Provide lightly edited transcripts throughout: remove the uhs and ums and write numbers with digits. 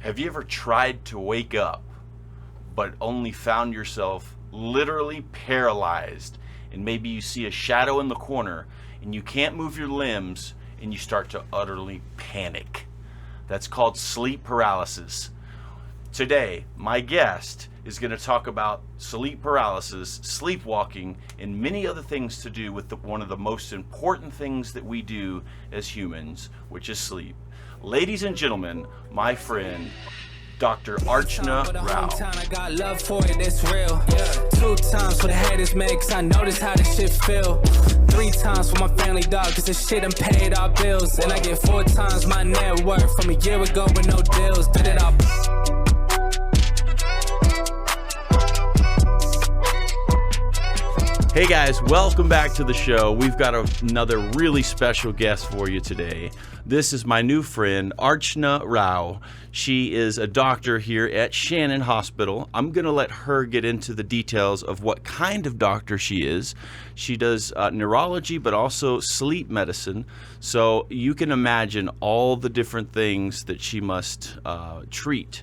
Have you ever tried to wake up, but only found yourself literally paralyzed, and maybe you see a shadow in the corner and you can't move your limbs and you start to utterly panic? That's called sleep paralysis. Today, my guest is going to talk about sleep paralysis, sleepwalking, and many other things to do with one of the most important things that we do as humans, which is sleep. Ladies and gentlemen, my friend, Dr. Archana Rao. I got love for it, it's real. 2 times for the haters, man, cause I notice how this shit feel. 3 times for my family, dog, cause this shit done paid our bills. And I get 4 times my net worth from a year ago with no deals. Did it all. Hey guys, welcome back to the show. We've got another really special guest for you today. This is my new friend, Archana Rao. She is a doctor here at Shannon Hospital. I'm going to let her get into the details of what kind of doctor she is. She does neurology, but also sleep medicine. So you can imagine all the different things that she must treat.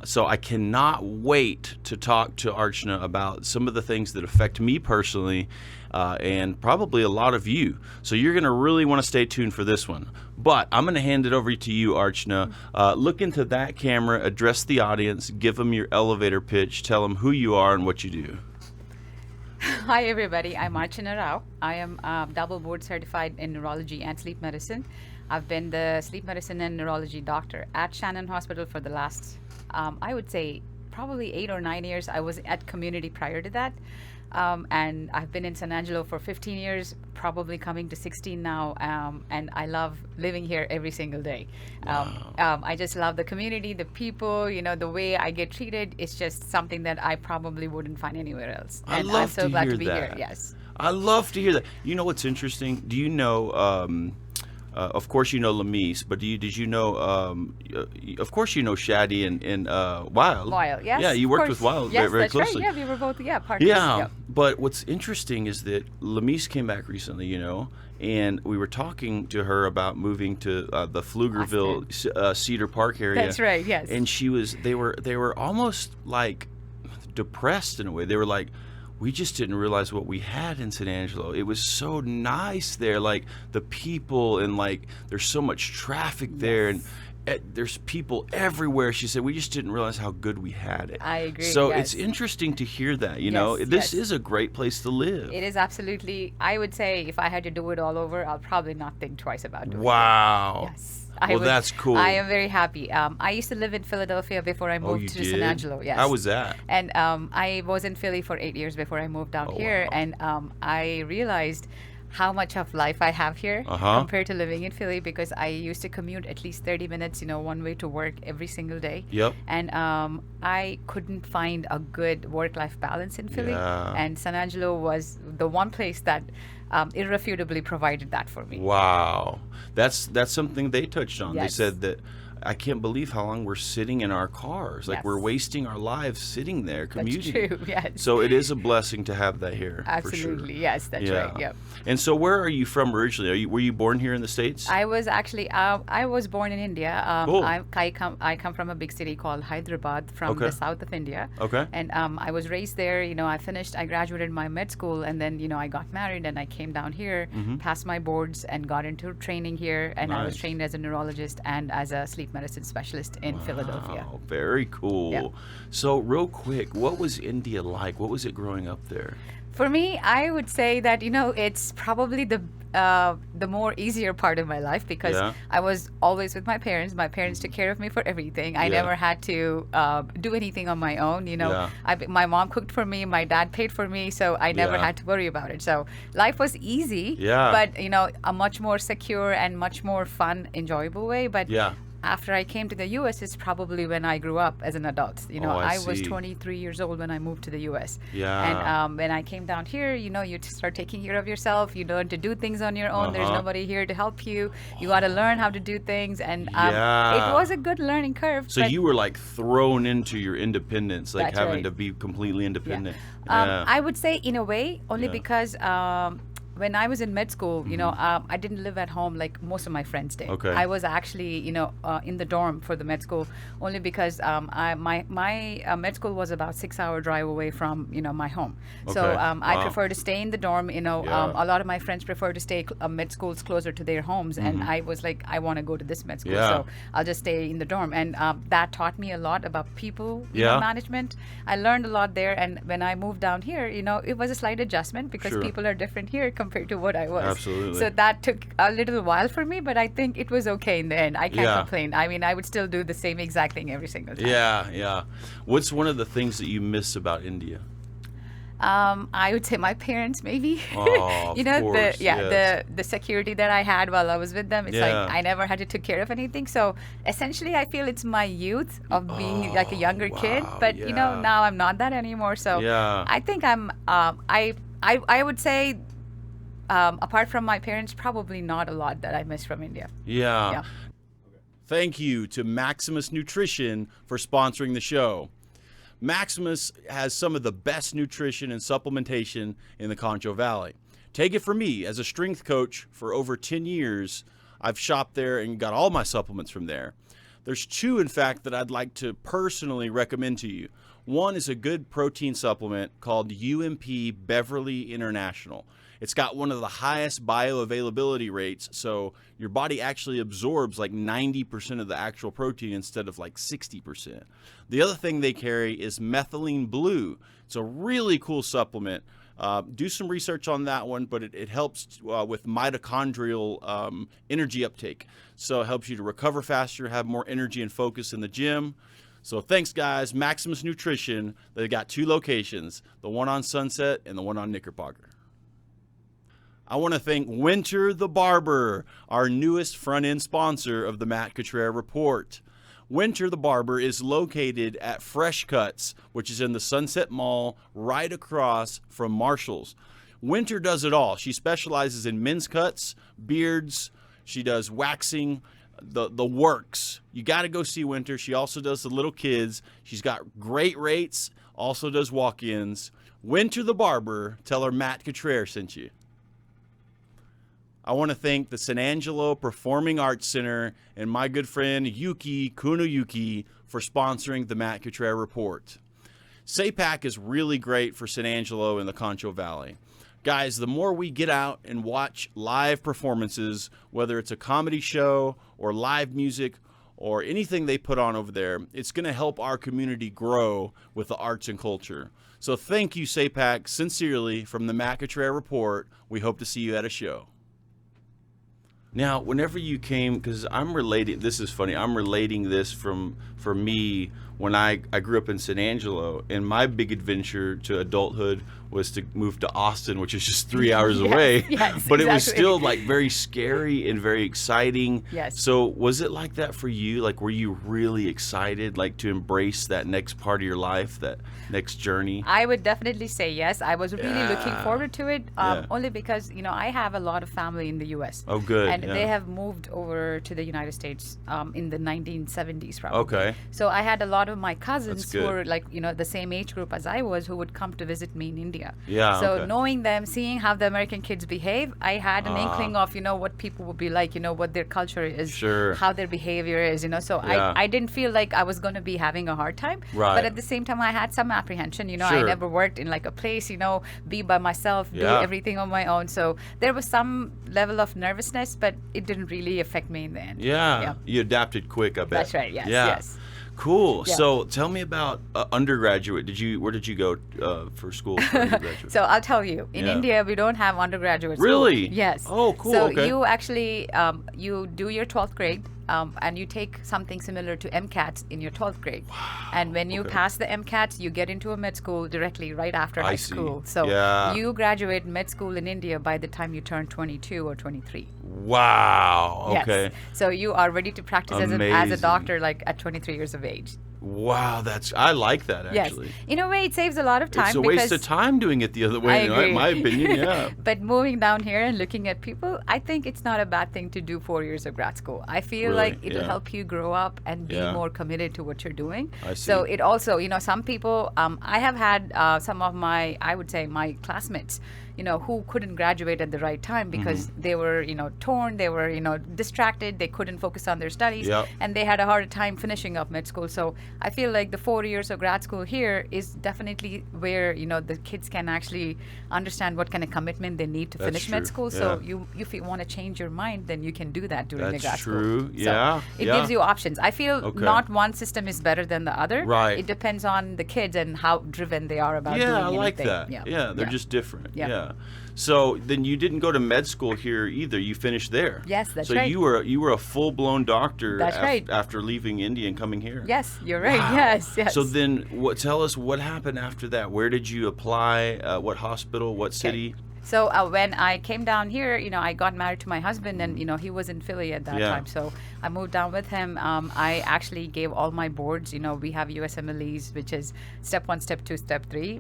So I cannot wait to talk to Archana about some of the things that affect me personally and probably a lot of you. So you're going to really want to stay tuned for this one. But I'm going to hand it over to you, Archana. Look into that camera, address the audience, give them your elevator pitch, tell them who you are and what you do. Hi everybody, I'm Archana Rao. I am double board certified in neurology and sleep medicine. I've been the sleep medicine and neurology doctor at Shannon Hospital for the last I would say probably 8 or 9 years. I was at community prior to that. And I've been in San Angelo for 15 years, probably coming to 16 now. And I love living here every single day. Wow. I just love the community, the people, the way I get treated. It's just something that I probably wouldn't find anywhere else. And I'm so glad to be here. Yes. I love to hear that. You know what's interesting? Do you know... of course you know Lamise, but did you know, of course you know Shadi and Wild. Wild, yes. Yeah, you worked with Wild yes, very that's closely. Right. Yeah, we were both, partners. Yeah, but what's interesting is that Lamise came back recently, and we were talking to her about moving to the Pflugerville Cedar Park area. That's right, yes. And they were almost like depressed in a way. They were like, we just didn't realize what we had in San Angelo. It was so nice there, like the people, and like there's so much traffic there, and there's people everywhere. She said we just didn't realize how good we had it. I agree. So yes. It's interesting to hear that. Yes, this is a great place to live. It is absolutely. I would say if I had to do it all over, I'll probably not think twice about doing it. Wow. Yes. That's cool. I am very happy. I used to live in Philadelphia before I moved to San Angelo. Yes. How was that? And I was in Philly for 8 years before I moved down here. Wow. And I realized how much of life I have here compared to living in Philly, because I used to commute at least 30 minutes, one way to work every single day. Yep. And I couldn't find a good work-life balance in Philly. Yeah. And San Angelo was the one place that irrefutably provided that for me. Wow. That's something they touched on. Yes. They said that I can't believe how long we're sitting in our cars. Like Yes. we're wasting our lives sitting there commuting. That's true, yes. So it is a blessing to have that here. Absolutely, for sure. yes, that's right. Yep. And so where are you from originally? Were you born here in the States? I was actually I was born in India. Cool. I come from a big city called Hyderabad from the south of India. Okay. And I was raised there. I graduated my med school, and then I got married and I came down here, passed my boards, and got into training here. And I was Nice. trained as a neurologist and as a sleep medicine specialist in Philadelphia. Wow, very cool. Yeah. So real quick, what was India like? What was it growing up there? For me, I would say that it's probably the more easier part of my life, because Yeah. I was always with my parents. My parents took care of me for everything. I Yeah. never had to do anything on my own. Yeah. My mom cooked for me. My dad paid for me, so I never Yeah. had to worry about it. So life was easy. Yeah. But a much more secure and much more fun, enjoyable way. But Yeah. after I came to the U.S. is probably when I grew up as an adult. I was see. 23 years old when I moved to the U.S. Yeah. And when I came down here, you start taking care of yourself. You learn to do things on your own. There's nobody here to help you. You got to learn how to do things. And it was a good learning curve. So you were like thrown into your independence, like That's having right. to be completely independent. I would say in a way, only Yeah. because when I was in med school, I didn't live at home like most of my friends did. Okay. I was actually, in the dorm for the med school only because my med school was about 6-hour drive away from, my home. So Okay. I Wow. prefer to stay in the dorm. A lot of my friends prefer to stay med schools closer to their homes, and I was like, I want to go to this med school, Yeah. so I'll just stay in the dorm. And that taught me a lot about people Yeah. management. I learned a lot there, and when I moved down here, it was a slight adjustment because Sure. people are different here compared to what I was. Absolutely. So that took a little while for me, but I think it was okay in the end. I can't Yeah. complain. I mean, I would still do the same exact thing every single time. Yeah. What's one of the things that you miss about India? I would say my parents, maybe. Oh, of course, yes. the security that I had while I was with them. It's Yeah. like I never had to take care of anything. So essentially, I feel it's my youth of being like a younger kid. wow, But yeah. now I'm not that anymore. So Yeah. I think I'm. I would say, apart from my parents, probably not a lot that I miss from India. Yeah. Yeah. Thank you to Maximus Nutrition for sponsoring the show. Maximus has some of the best nutrition and supplementation in the Concho Valley. Take it from me, as a strength coach for over 10 years, I've shopped there and got all my supplements from there. There's two, in fact, that I'd like to personally recommend to you. One is a good protein supplement called UMP Beverly International. It's got one of the highest bioavailability rates, so your body actually absorbs like 90% of the actual protein instead of like 60%. The other thing they carry is methylene blue. It's a really cool supplement. Do some research on that one, but it helps with mitochondrial energy uptake. So it helps you to recover faster, have more energy and focus in the gym. So thanks, guys. Maximus Nutrition. They've got two locations, the one on Sunset and the one on Knickerbocker. I want to thank Winter the Barber, our newest front-end sponsor of the Matt Cutrer Report. Winter the Barber is located at Fresh Cuts, which is in the Sunset Mall right across from Marshall's. Winter does it all. She specializes in men's cuts, beards. She does waxing, the works. You got to go see Winter. She also does the little kids. She's got great rates, also does walk-ins. Winter the Barber, tell her Matt Cutrer sent you. I want to thank the San Angelo Performing Arts Center and my good friend Yuki Kunuyuki for sponsoring the Matt Cutrer Report. SAPAC is really great for San Angelo and the Concho Valley. Guys, the more we get out and watch live performances, whether it's a comedy show or live music or anything they put on over there, it's going to help our community grow with the arts and culture. So thank you, SAPAC, sincerely from the Matt Cutrer Report. We hope to see you at a show. Now, whenever you came, because I'm relating, this is funny, I'm relating this for me when I grew up in San Angelo, and my big adventure to adulthood was to move to Austin, which is just 3 hours away. Yes, but it was exactly. still like very scary and very exciting. Yes. So was it like that for you? Like, were you really excited, like, to embrace that next part of your life, that next journey? I would definitely say yes. I was really looking Yeah. forward to it, Yeah. only because, I have a lot of family in the U.S. Oh, good. And yeah. they have moved over to the United States in the 1970s, probably. Okay. So I had a lot of my cousins That's who good. were like, the same age group as I was, who would come to visit me in India. Yeah, So okay. knowing them, seeing how the American kids behave, I had an inkling of, what people would be like, what their culture is, Sure. how their behavior is, So Yeah. I didn't feel like I was going to be having a hard time. Right. But at the same time, I had some apprehension. I Sure. never worked in like a place, be by myself, do Yeah. everything on my own. So there was some level of nervousness, but it didn't really affect me in the end. Yeah. You adapted quick, I bet. That's right, yes, Yeah. yes. Cool. Yeah. So tell me about undergraduate. Where did you go for school for undergraduate? So I'll tell you, in Yeah. India, we don't have undergraduate school. Really? Yes. Oh, cool, So okay. you actually, you do your 12th grade, and you take something similar to MCATs in your 12th grade. And when you okay. pass the MCATs, you get into a med school directly right after I high see. school. So Yeah. you graduate med school in India by the time you turn 22 or 23. Wow. Okay. Yes. So you are ready to practice as a Amazing. doctor like at 23 years of age. Wow, I like that actually. Yes. In a way, it saves a lot of time. It's a waste of time doing it the other way, in my opinion. Yeah. But moving down here and looking at people, I think it's not a bad thing to do 4 years of grad school. I feel Really? like it'll Yeah. help you grow up and be Yeah. more committed to what you're doing. I see. So it also, some people, I have had some of I would say my classmates, who couldn't graduate at the right time because Mm-hmm. they were, torn, they were, distracted, they couldn't focus on their studies, Yep. and they had a hard time finishing up med school. So I feel like the 4 years of grad school here is definitely where, the kids can actually understand what kind of commitment they need to That's finish med true. school. So Yeah. if you want to change your mind, then you can do that during the That's grad true. school. Yeah. So it Yeah. gives you options. I feel Okay. not one system is better than the other. Right. It depends on the kids and how driven they are about doing Yeah, I like anything. that. Yeah, they're just different. Yeah. Yeah. So then you didn't go to med school here either. You finished there. Yes, that's so right. So you were a full-blown doctor That's right. after leaving India and coming here. Yes, you're right. Wow. Yes. So then tell us what happened after that. Where did you apply? What hospital? What city? So when I came down here, I got married to my husband, and he was in Philly at that Yeah. time. So I moved down with him. I actually gave all my boards. We have USMLEs, which is step 1, step 2, step 3.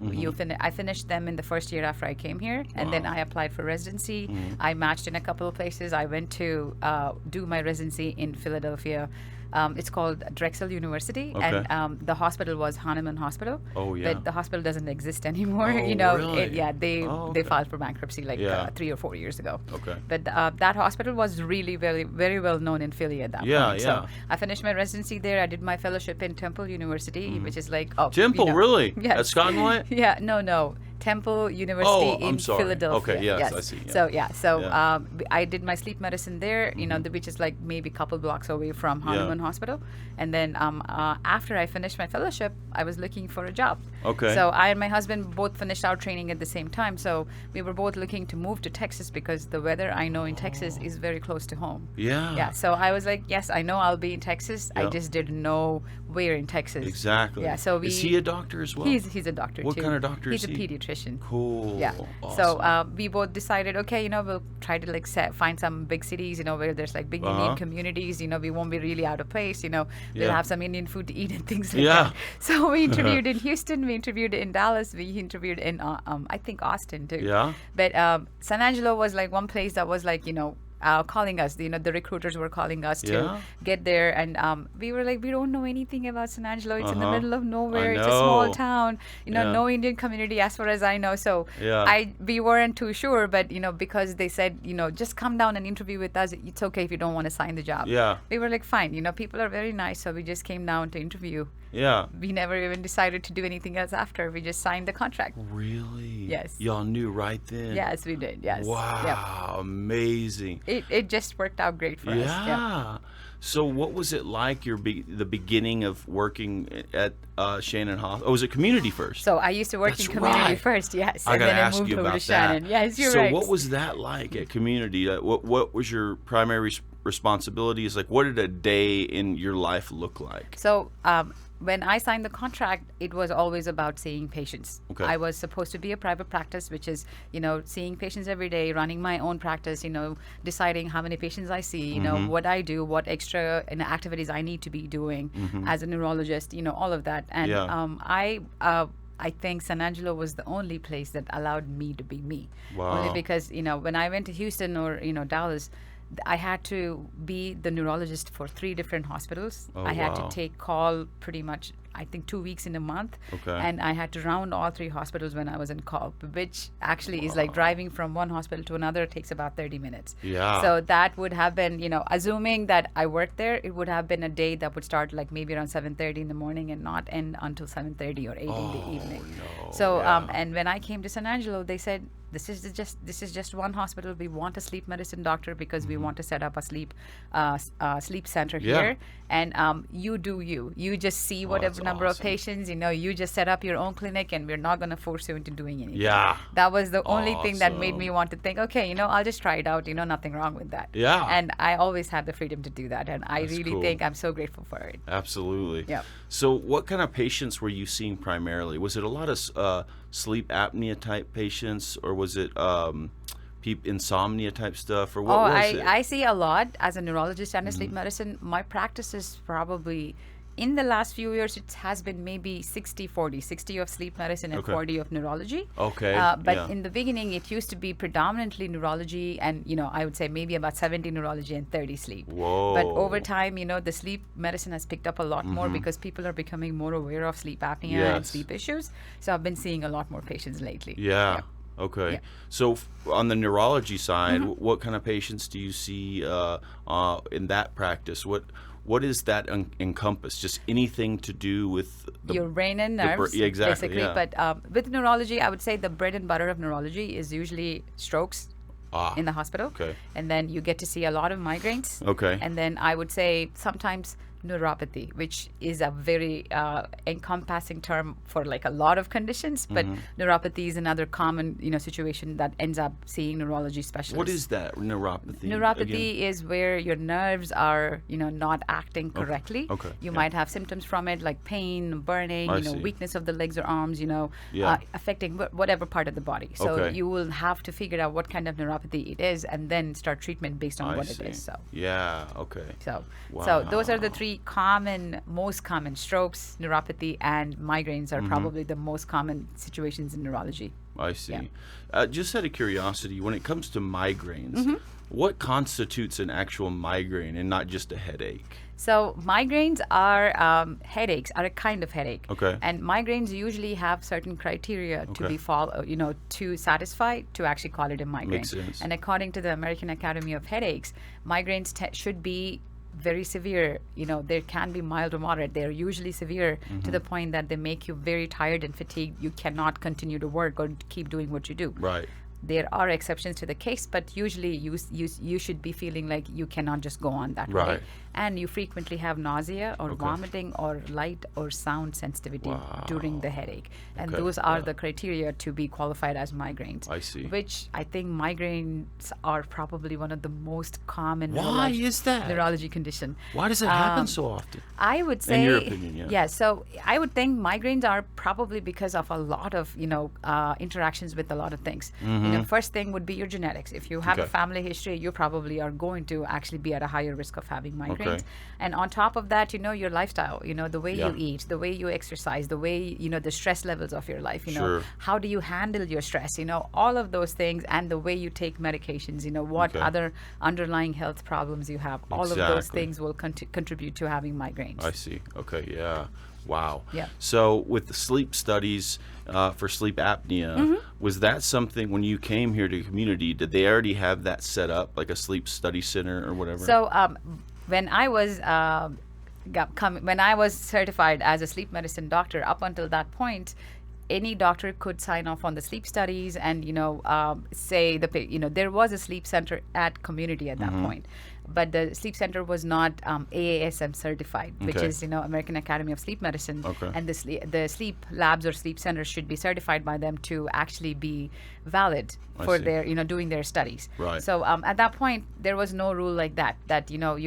I finished them in the first year after I came here, and then I applied for residency. I matched in a couple of places. I went to do my residency in Philadelphia. It's called Drexel University, Okay. and the hospital was Hahnemann Hospital. Oh, yeah. But the hospital doesn't exist anymore. Oh, really? They Oh, they okay. filed for bankruptcy Yeah. 3 or 4 years ago. Okay. But that hospital was really very, very well known in Philly at that Yeah, point. yeah. So I finished my residency there. I did my fellowship in Temple University, which is like Temple, really? Yes. At Scott and White? Yeah, no. Temple University Oh, I'm in sorry. Philadelphia. Okay, yes, I see, yeah. So Yeah. I did my sleep medicine there, which is like maybe a couple blocks away from Hahnemann Hospital. And then after I finished my fellowship, I was looking for a job. Okay. So I and my husband both finished our training at the same time. So we were both looking to move to Texas because the weather I know in Texas is very close to home. Yeah. Yeah. So I was like, yes, I know I'll be in Texas. I Yeah. just didn't know where in Texas. Exactly. Yeah. So Is he a doctor as well? He's a doctor What too. kind of doctor He's is a he? pediatrician. Cool. Yeah. Awesome. So we both decided, okay, we'll try to find some big cities, where there's like big Indian communities. We won't be really out of place. We'll Yeah. have some Indian food to eat and things like Yeah. that. So we interviewed in Houston. We interviewed in Dallas. We interviewed in I think Austin too. Yeah. But San Angelo was like one place that was like calling us. The recruiters were calling us Yeah. to get there, and we were like, we don't know anything about San Angelo. It's in the middle of nowhere. I It's a small know. town. Yeah. No Indian community as far as I know. So Yeah. we weren't too sure, but because they said just come down and interview with us. It's okay if you don't want to sign the job. Yeah. We were like, fine. People are very nice, so we just came down to interview. Yeah. We never even decided to do anything else after. We just signed the contract. Really? Yes. Y'all knew right then? Yes, we did. Yes. Wow. Amazing. Yep. It just worked out great for us. Yeah. Yeah. So what was it like the beginning of working at Shannon Hospital? Oh, was it community first? So I used to work That's in community right. first, yes, I and gotta then I ask moved you over about to Shannon. that. Yes, you're so right. what was that like at community? What was your primary responsibilities? Like, what did a day in your life look like? So when I signed the contract, it was always about seeing patients. Okay. I was supposed to be a private practice, which is, seeing patients every day, running my own practice, deciding how many patients I see, what I do, what extra activities I need to be doing as a neurologist, all of that. And Yeah. I think San Angelo was the only place that allowed me to be me. Wow. Only because, when I went to Houston or, Dallas, I had to be the neurologist for 3 different hospitals. Oh, I had wow. to take call pretty much, I think, 2 weeks in a month. Okay. And I had to round all 3 hospitals when I was in call, which actually is like driving from one hospital to another takes about 30 minutes. Yeah. So that would have been, assuming that I worked there, it would have been a day that would start like maybe around 7:30 in the morning and not end until 7:30 or 8 in the evening. No. So Yeah. and when I came to San Angelo, they said, this is just one hospital. We want a sleep medicine doctor because we want to set up a sleep center Yeah. here. And you do you. You just see whatever that's number of awesome. patients. You just set up your own clinic, and we're not going to force you into doing anything. Yeah. That was the only thing that made me Awesome. want to think, okay, I'll just try it out. Nothing wrong with that. Yeah. And I always had the freedom to do that, and I That's really cool. think I'm so grateful for it. Absolutely. Yep. So what kind of patients were you seeing primarily? Was it a lot of sleep apnea type patients, or was it insomnia type stuff, or what was it? I see a lot as a neurologist and a sleep medicine. My practice is probably In the last few years, it has been maybe 60-40, 60 of sleep medicine and 40 of neurology. Okay. But in the beginning, it used to be predominantly neurology, and I would say maybe about 70 neurology and 30 sleep. Whoa. But over time, the sleep medicine has picked up a lot more because people are becoming more aware of sleep apnea and sleep issues. So I've been seeing a lot more patients lately. Yeah. Okay. Yeah. So on the neurology side, what kind of patients do you see in that practice? What does that encompass? Just anything to do with your brain and nerves, exactly, basically. Yeah. But with neurology, I would say the bread and butter of neurology is usually strokes in the hospital. Okay. And then you get to see a lot of migraines. Okay. And then I would say sometimes neuropathy, which is a very encompassing term for like a lot of conditions, but neuropathy is another common situation that ends up seeing neurology specialists. What is that, neuropathy? Neuropathy is where your nerves are not acting correctly. Okay. You might have symptoms from it like pain, burning, see. weakness of the legs or arms, affecting whatever part of the body. So Okay. you will have to figure out what kind of neuropathy it is and then start treatment based on what see. it is. So Yeah. Okay. so Wow. those are the three most common strokes, neuropathy, and migraines are probably the most common situations in neurology. I see. Yeah. Just out of curiosity, when it comes to migraines, what constitutes an actual migraine and not just a headache? So migraines are headaches, are a kind of headache. Okay. And migraines usually have certain criteria to be to satisfy to actually call it a migraine. Makes sense. And according to the American Academy of Headaches, migraines should be very severe. There can be mild or moderate. They're usually severe to the point that they make you very tired and fatigued. You cannot continue to work or keep doing what you do. Right. There are exceptions to the case, but usually you should be feeling like you cannot just go on that way. Right. And you frequently have nausea or vomiting or light or sound sensitivity during the headache. And Okay, those are yeah. the criteria to be qualified as migraines. I see. Which I think migraines are probably one of the most common Why is that? neurology condition. Why does it happen so often? I would say, In your opinion, yeah. So I would think migraines are probably because of a lot of, interactions with a lot of things. First thing would be your genetics. If you have a Okay. family history, you probably are going to actually be at a higher risk of having migraines. Okay. And on top of that, your lifestyle, the way Yeah. you eat, the way you exercise, the way, the stress levels of your life, Sure. how do you handle your stress, all of those things, and the way you take medications, what Okay. other underlying health problems you have. All of those Exactly. things will contribute to having migraines. I see. Okay, yeah. Wow. Yeah. So with the sleep studies for sleep apnea, was that something when you came here to the community, did they already have that set up, like a sleep study center or whatever? So when I was when I was certified as a sleep medicine doctor, up until that point, any doctor could sign off on the sleep studies and say there was a sleep center at community at that point, but the sleep center was not AASM certified, which Okay. is American Academy of Sleep Medicine. Okay. And the sleep labs or sleep centers should be certified by them to actually be valid for see. their doing their studies. Right. So at that point there was no rule like that your Okay.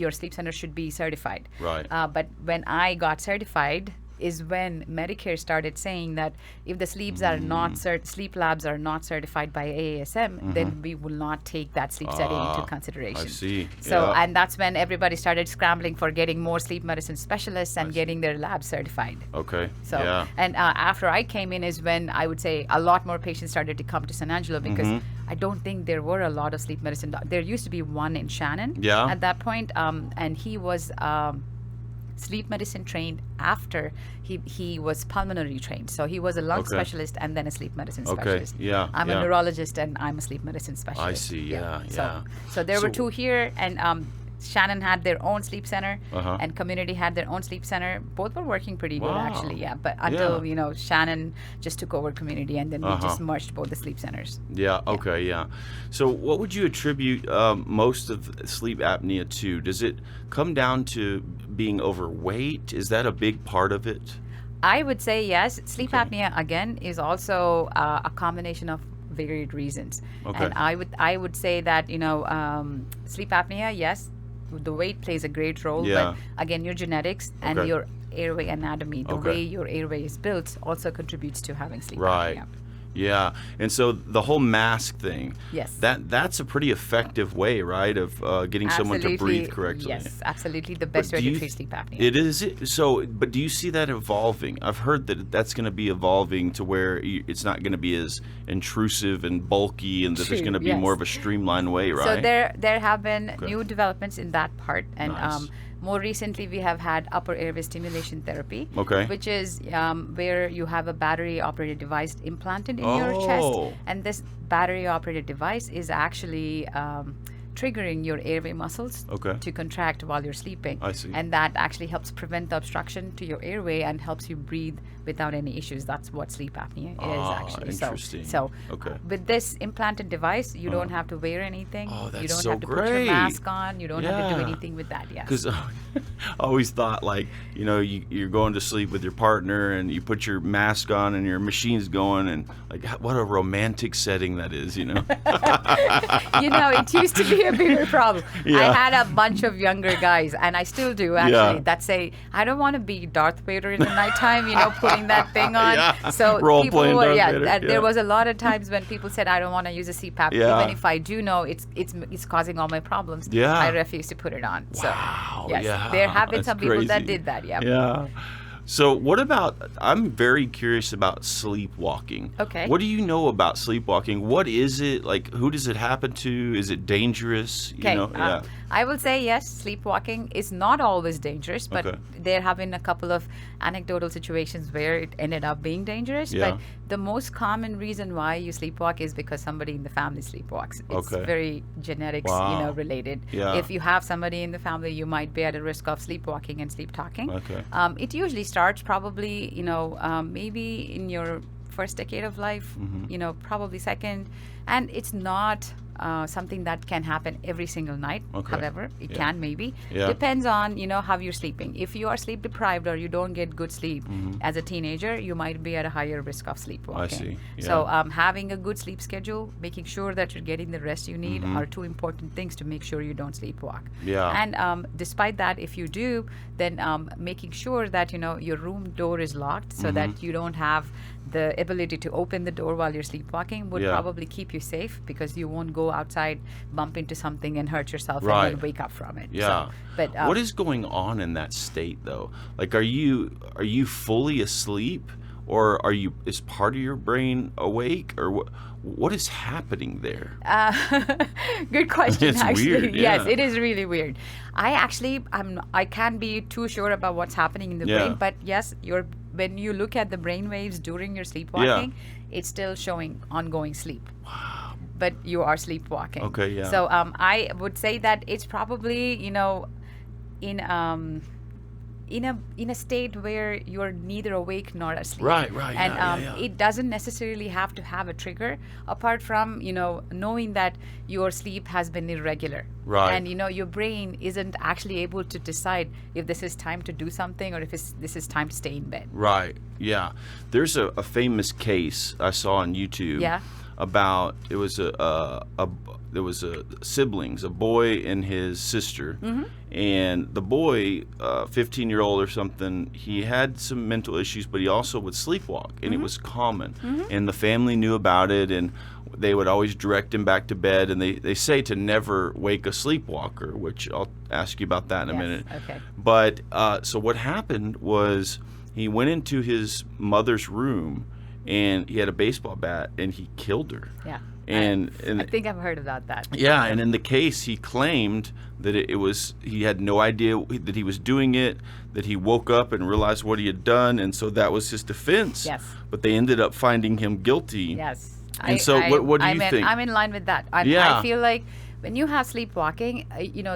your sleep center should be certified. Right. But when I got certified is when Medicare started saying that if the sleeps are not sleep labs are not certified by AASM, then we will not take that sleep study into consideration. I see. So Yeah. and that's when everybody started scrambling for getting more sleep medicine specialists and getting their labs certified. Okay. So yeah. and after I came in is when I would say a lot more patients started to come to San Angelo because I don't think there were a lot of sleep medicine. There used to be one in Shannon Yeah. at that point, and he was sleep medicine trained after he was pulmonary trained. So he was a lung Okay. specialist and then a sleep medicine Okay, specialist. yeah, I'm yeah. a neurologist and I'm a sleep medicine specialist. see, yeah. So there were So- two here, and Shannon had their own sleep center, Uh-huh. and community had their own sleep center. Both were working pretty good Wow. actually, yeah. But until Yeah. Shannon just took over community, and then we just merged both the sleep centers. Yeah. Okay. Yeah. So, what would you attribute most of sleep apnea to? Does it come down to being overweight? Is that a big part of it? I would say yes. Sleep apnea again is also a combination of varied reasons, Okay. and I would say that sleep apnea, yes, the weight plays a great role, Yeah. but again, your genetics and Okay. your airway anatomy, the Okay. way your airway is built, also contributes to having sleep Right. apnea. Yeah. And so the whole mask thing, Yes. that's a pretty effective way, right, of getting someone to breathe correctly. Yes, absolutely the best way to treat sleep apnea. It is. So, but do you see that evolving? I've heard that that's going to be evolving to where it's not going to be as intrusive and bulky, and that there's True, going to be yes. more of a streamlined way, right? So there have been new developments in that part, and Nice. more recently we have had upper airway stimulation therapy, Okay. which is where you have a battery operated device implanted in your chest, Oh. and this battery operated device is actually triggering your airway muscles Okay. to contract while you're sleeping. I see. And that actually helps prevent the obstruction to your airway and helps you breathe without any issues. That's what sleep apnea is actually. Interesting. So Okay. with this implanted device, you don't have to wear anything. Oh, You that's don't so have to put your great. mask on. You don't have to do Yeah. anything with that. Yes. Because I always thought, like, you're going to sleep with your partner and you put your mask on and your machine's going, and like, what a romantic setting that is, It used to be a bigger problem. Yeah. I had a bunch of younger guys, and I still do actually, Yeah. that say, I don't want to be Darth Vader in the nighttime, putting that thing on. Yeah. So Role-playing Darth Vader, yeah. there was a lot of times when people said, I don't want to use a CPAP. Yeah. Even if I do know it's causing all my problems, Yeah. I refuse to put it on. Wow, So, yes, yeah, there have been that's some people that crazy. did that, yeah. Yeah. So what about, I'm very curious about sleepwalking. Okay. What do you know about sleepwalking? What is it? Like, who does it happen to? Is it dangerous? Okay, Yeah. I will say yes, sleepwalking is not always dangerous, but Okay. there have been a couple of anecdotal situations where it ended up being dangerous. Yeah. But the most common reason why you sleepwalk is because somebody in the family sleepwalks. It's Okay. very genetics, Wow. related. Yeah. If you have somebody in the family, you might be at a risk of sleepwalking and sleep talking. Okay. It usually starts probably, maybe in your first decade of life, Mm-hmm. probably second, and it's not something that can happen every single night. Okay. However, it Yeah. can maybe. Yeah. Depends on, how you're sleeping. If you are sleep deprived or you don't get good sleep as a teenager, you might be at a higher risk of sleepwalking. Mm-hmm. see. So Yeah. having a good sleep schedule, making sure that you're getting the rest you need are two important things to make sure you don't sleepwalk. Mm-hmm. Yeah. And despite that, if you do, then making sure that, your room door is locked so Mm-hmm. that you don't have the ability to open the door while you're sleepwalking would Yeah. probably keep you safe, because you won't go outside, bump into something and hurt yourself Right. and then wake up from it. Yeah. So, but what is going on in that state though? Like, are you fully asleep, or is part of your brain awake, or what is happening there? good question. It's actually, weird, yes, yeah. it is really weird. I can't be too sure about what's happening in the Yeah. brain, but yes, when you look at the brain waves during your sleepwalking, it's still showing ongoing sleep. Wow. But you are sleepwalking. Okay, yeah. So I would say that it's probably in a state where you're neither awake nor asleep. Right, And yeah. it doesn't necessarily have to have a trigger, apart from knowing that your sleep has been irregular. Right. And your brain isn't actually able to decide if this is time to do something or if this is time to stay in bed. Right. Yeah. There's a famous case I saw on YouTube. Yeah. About there was a siblings, a boy and his sister, and the boy, 15-year-old or something, he had some mental issues, but he also would sleepwalk, and it was common, and the family knew about it, and they would always direct him back to bed, and they say to never wake a sleepwalker, which I'll ask you about that in a Yes, minute. okay. But so what happened was he went into his mother's room, and he had a baseball bat, and he killed her. Yeah. And I think I've heard about that. yeah, and in the case, he claimed that he had no idea that he was doing it, that he woke up and realized what he had done, and so that was his defense. Yes. But they ended up finding him guilty. Yes. And so what do you think? I'm in line with that. Yeah. I feel like when you have sleepwalking,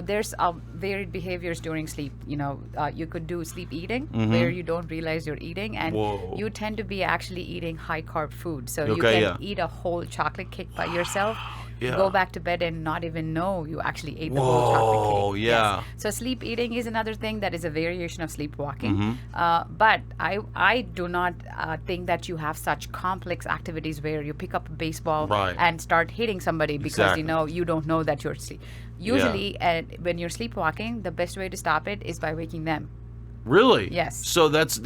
there's varied behaviors during sleep. You could do sleep eating, where you don't realize you're eating, and Whoa. you tend to be actually eating high carb food. So you Okay, can yeah. eat a whole chocolate cake by yourself. Yeah. Go back to bed and not even know you actually ate the whole chocolate Whoa, cake. yeah. Yes. So sleep eating is another thing that is a variation of sleepwalking. Mm-hmm. But I do not think that you have such complex activities where you pick up a baseball Right. and start hitting somebody because Exactly. you don't know that you're asleep. Usually, when you're sleepwalking, the best way to stop it is by waking them. Really? Yes. So that's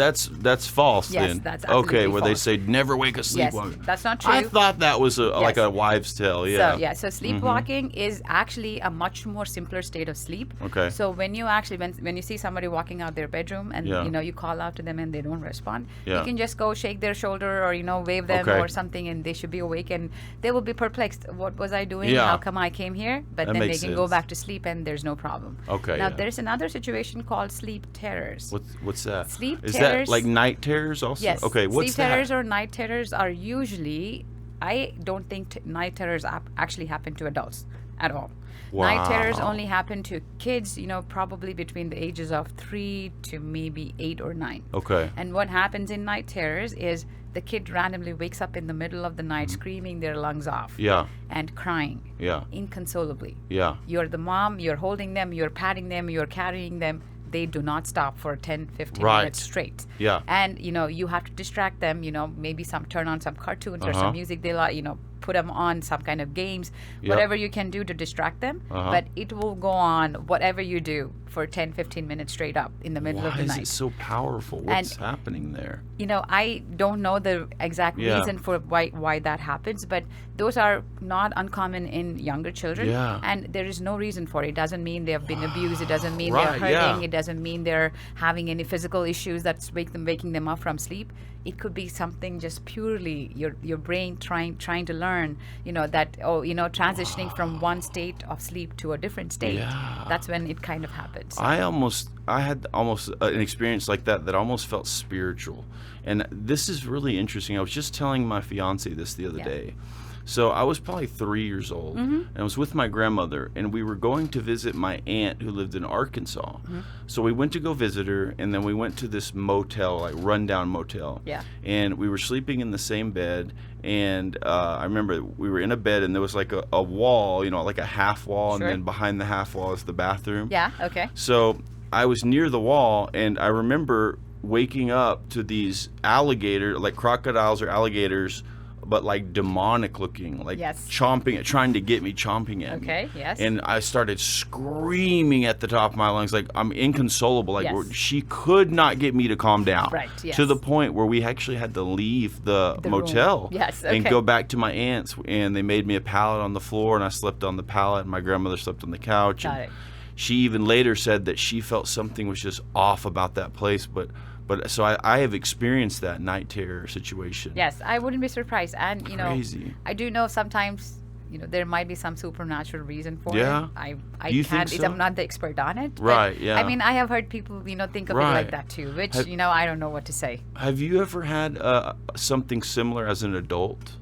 false Yes, then. that's absolutely okay, where they false. say never wake a Yes, sleepwalker. that's not true. I thought that was like Yes. a wives' tale. Yeah. So sleepwalking is actually a much more simpler state of sleep. Okay. So when you actually when you see somebody walking out their bedroom and you call out to them and they don't respond, you can just go shake their shoulder or wave them Okay. or something, and they should be awake and they will be perplexed. What was I doing? Yeah. How come I came here? But That then they makes can go sense. back to sleep and there's no problem. Okay, Now yeah. there's another situation called sleep terrors. What's that? Sleep Is terrors- that like night terrors also? Yes. Okay. What's Sleep terrors that? or night terrors are usually, I don't think night terrors actually happen to adults at all. Night terrors Wow. only happen to kids, probably between the ages of 3 to maybe 8 or 9. Okay. And what happens in night terrors is the kid randomly wakes up in the middle of the night screaming their lungs off Yeah. and crying Yeah. inconsolably. Yeah. You're the mom, you're holding them, you're patting them, you're carrying them. They do not stop for 10, 15 Right. minutes straight. Yeah. And, you have to distract them, maybe turn on some cartoons or Uh-huh. some music they like, put them on some kind of games, Yep. whatever you can do to distract them. Uh-huh. But it will go on, whatever you do, for 10, 15 minutes straight up in the middle Why of the is night. it so powerful? What's happening there? I don't know the exact Yeah. reason for why that happens, but those are not uncommon in younger children. Yeah. And there is no reason for it. It doesn't mean they have been abused. It doesn't mean Right, they're hurting. yeah. It doesn't mean they're having any physical issues that's waking them up from sleep. It could be something just purely your brain trying to learn, that transitioning from one state of sleep to a different state. Yeah. That's when it kind of happens. I had almost an experience like that almost felt spiritual. And this is really interesting. I was just telling my fiance this the other day. So I was probably 3 years old, and I was with my grandmother, and we were going to visit my aunt who lived in Arkansas. So we went to go visit her, and then we went to this motel, like rundown motel. Yeah. And we were sleeping in the same bed, and I remember we were in a bed, and there was like a wall, like a half wall, Sure. and then behind the half wall is the bathroom. Yeah, okay. So I was near the wall, and I remember waking up to these alligators, like crocodiles or alligators, but like demonic looking, like Yes. trying to get me, chomping at me. Okay, yes. And I started screaming at the top of my lungs, like I'm inconsolable. Like Yes. she could not get me to calm down. Right, yes. To the point where we actually had to leave the room. motel. Yes, And okay. go back to my aunt's, and they made me a pallet on the floor, and I slept on the pallet, and my grandmother slept on the couch. Got and it. she even later said that she felt something was just off about that place, but so I have experienced that night terror situation. Yes, I wouldn't be surprised. And, Crazy. I do know sometimes, there might be some supernatural reason for Yeah? it. I Do you think can't, so? I'm not the expert on it. but, Right, yeah. I mean, I have heard people, think of it Right. like that too, which, Have- I don't know what to say. Have you ever had something similar as an adult?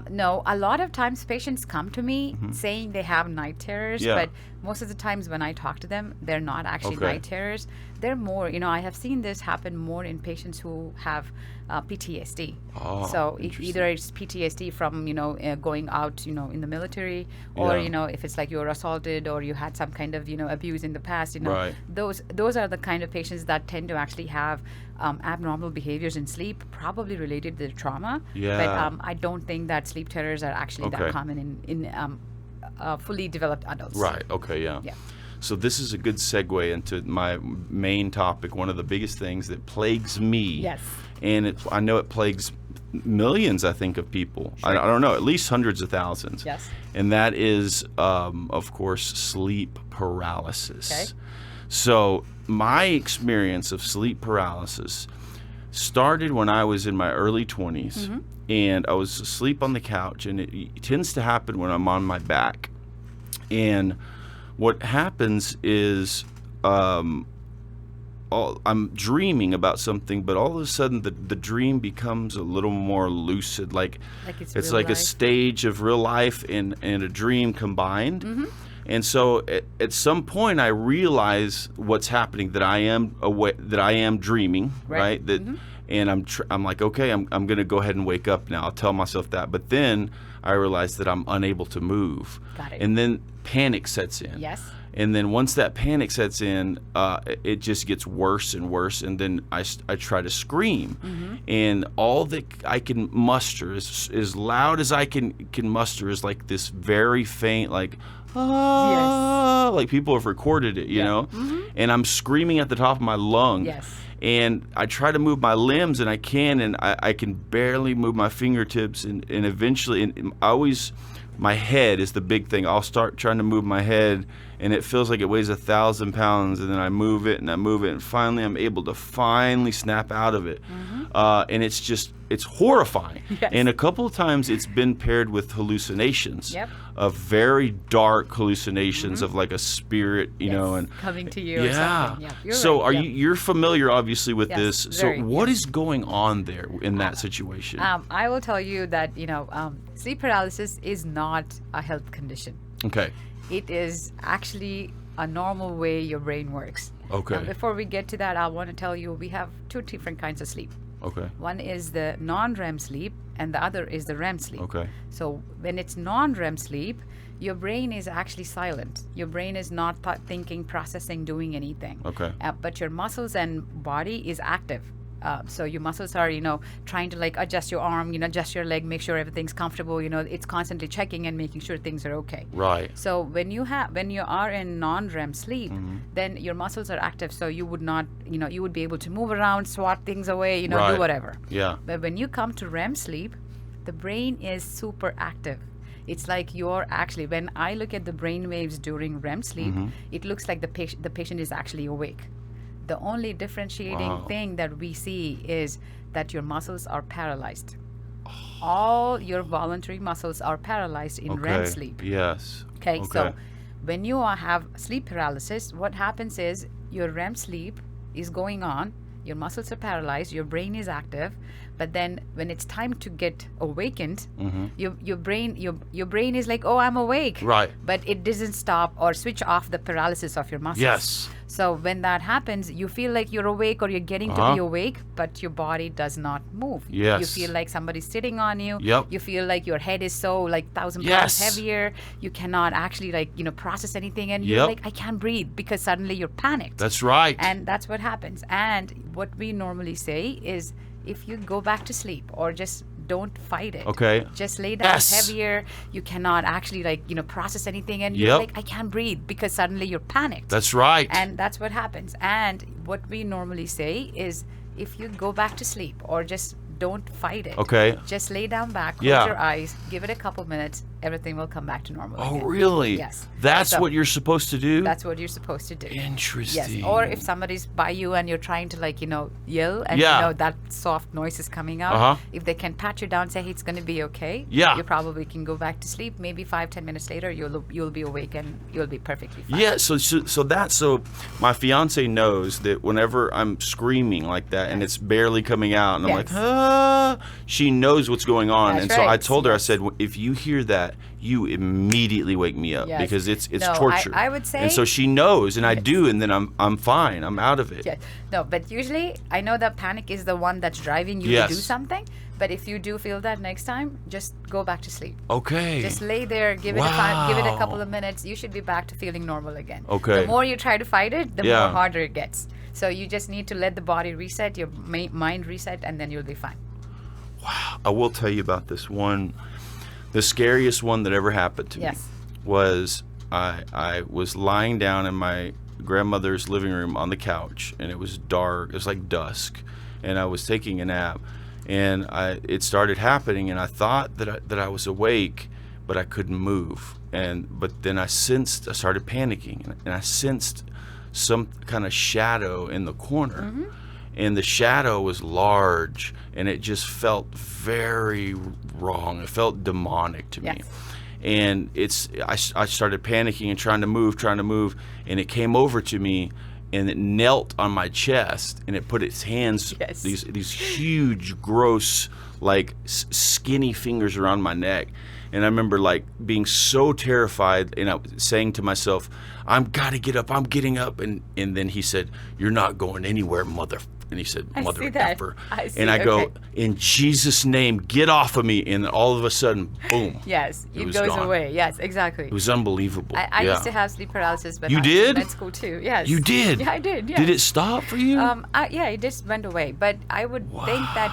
No, a lot of times patients come to me saying they have night terrors, Mm-hmm. Yeah. but most of the times when I talk to them, they're not actually Okay. night terrors. They're more, I have seen this happen more in patients who have PTSD. Oh, So interesting. either it's PTSD from, going out, in the military, or, Yeah. if it's like you were assaulted or you had some kind of, abuse in the past, Right. those are the kind of patients that tend to actually have abnormal behaviors in sleep, probably related to the trauma. Yeah. But I don't think that sleep terrors are actually Okay. that common in fully developed adults. Right. Okay. Yeah. Yeah. So this is a good segue into my main topic. One of the biggest things that plagues me. Yes. And I know it plagues millions, I think, of people. I don't know, at least hundreds of thousands. Yes. And that is, of course, sleep paralysis. Okay. So my experience of sleep paralysis started when I was in my early 20s, and I was asleep on the couch, and it tends to happen when I'm on my back. And what happens is I'm dreaming about something, but all of a sudden the dream becomes a little more lucid, like Like it's it's real like a life. stage of real life and a dream combined. And so at some point I realize what's happening, that I am dreaming, right? That and I'm like, okay, I'm going to go ahead and wake up now. I'll tell myself that. But then I realize that I'm unable to move. Got it. And then panic sets in. Yes. And then once that panic sets in, it just gets worse and worse. And then I try to scream. And all that I can muster, as loud as I can muster, is like this very faint, like, like people have recorded it, you know, and I'm screaming at the top of my lung. Yes. And I try to move my limbs, and I can, and I can barely move my fingertips, and eventually, and I always, my head is the big thing. I'll start trying to move my head, and it feels like it weighs 1,000 pounds, and then I move it, and finally I'm able to snap out of it. And it's horrifying. Yes. And a couple of times it's been paired with hallucinations. Yep. Of very dark hallucinations of like a spirit, you know, and coming to you or something. Yeah, you're so right. you're familiar obviously with Yes, this. So very, what is going on there in that situation? I will tell you that, sleep paralysis is not a health condition. Okay. It is actually a normal way your brain works. Okay. Now, before we get to that, I want to tell you we have two different kinds of sleep. Okay. One is the non-REM sleep, and the other is the REM sleep. Okay. So when it's non-REM sleep, your brain is actually silent. Your brain is not thinking, processing, doing anything. Okay. But your muscles and body is active. So your muscles are, trying to like adjust your arm, adjust your leg, make sure everything's comfortable. It's constantly checking and making sure things are okay. Right. So when you are in non-REM sleep, then your muscles are active. So you would not, you would be able to move around, swat things away, Right. do whatever. Yeah. But when you come to REM sleep, the brain is super active. It's like you're actually, when I look at the brain waves during REM sleep, it looks like the patient is actually awake. The only differentiating thing that we see is that your muscles are paralyzed. All your voluntary muscles are paralyzed in REM sleep. Yes. Okay, so when you have sleep paralysis, what happens is your REM sleep is going on, your muscles are paralyzed, your brain is active, but then when it's time to get awakened, your brain is like, oh, I'm awake. Right. But it doesn't stop or switch off the paralysis of your muscles. Yes. So when that happens, you feel like you're awake or you're getting to be awake, but your body does not move. Yes. You feel like somebody's sitting on you. Yep. You feel like your head is so 1,000 pounds heavier. You cannot actually process anything, and you're like, I can't breathe, because suddenly you're panicked. That's right. And that's what happens. And what we normally say is, if you go back to sleep or just don't fight it. Okay. Just lay down heavier. You cannot actually process anything, and you're like, I can't breathe, because suddenly you're panicked. That's right. And that's what happens. And what we normally say is, if you go back to sleep or just don't fight it. Okay. Just lay down back, close your eyes, give it a couple minutes, everything will come back to normal again. Really? Yes. That's what you're supposed to do? That's what you're supposed to do. Interesting. Yes. Or if somebody's by you and you're trying to yell, and that soft noise is coming out, if they can pat you down, say, hey, it's going to be okay, you probably can go back to sleep. Maybe 5-10 minutes later, you'll be awake and you'll be perfectly fine. Yeah, so my fiance knows that whenever I'm screaming like that and it's barely coming out, and I'm like, she knows what's going on. That's and so right. I told her, I said, if you hear that, you immediately wake me up, because it's torture. I would say, and so she knows, and I do, and then I'm fine. I'm out of it. Yes. No, but usually I know that panic is the one that's driving you to do something. But if you do feel that next time, just go back to sleep. Okay. Just lay there, give it a couple of minutes. You should be back to feeling normal again. Okay. The more you try to fight it, the more harder it gets. So you just need to let the body reset, your mind reset, and then you'll be fine. Wow. I will tell you about this one. The scariest one that ever happened to me was I was lying down in my grandmother's living room on the couch, and it was dark. It was like dusk, and I was taking a nap, and it started happening, and I thought that I was awake, but I couldn't move. But then I started panicking, and I sensed some kind of shadow in the corner. And the shadow was large, and it just felt very wrong. It felt demonic to me. And I started panicking and trying to move, and it came over to me, and it knelt on my chest, and it put its hands, these huge, gross, skinny fingers around my neck. And I remember being so terrified, and I was saying to myself, I'm gotta get up, I'm getting up. And then he said, you're not going anywhere, motherfucker. And he said, I mother see that. effer. I see, And I go, okay. in Jesus' name, get off of me. And all of a sudden, boom. Yes, It it was goes gone. away. Yes, exactly. It was unbelievable. I Yeah. used to have sleep paralysis, but You I was did? in med school too. Yes. You did? Yeah, I did. Yes. Did it stop for you? Yeah, it just went away. But I would think that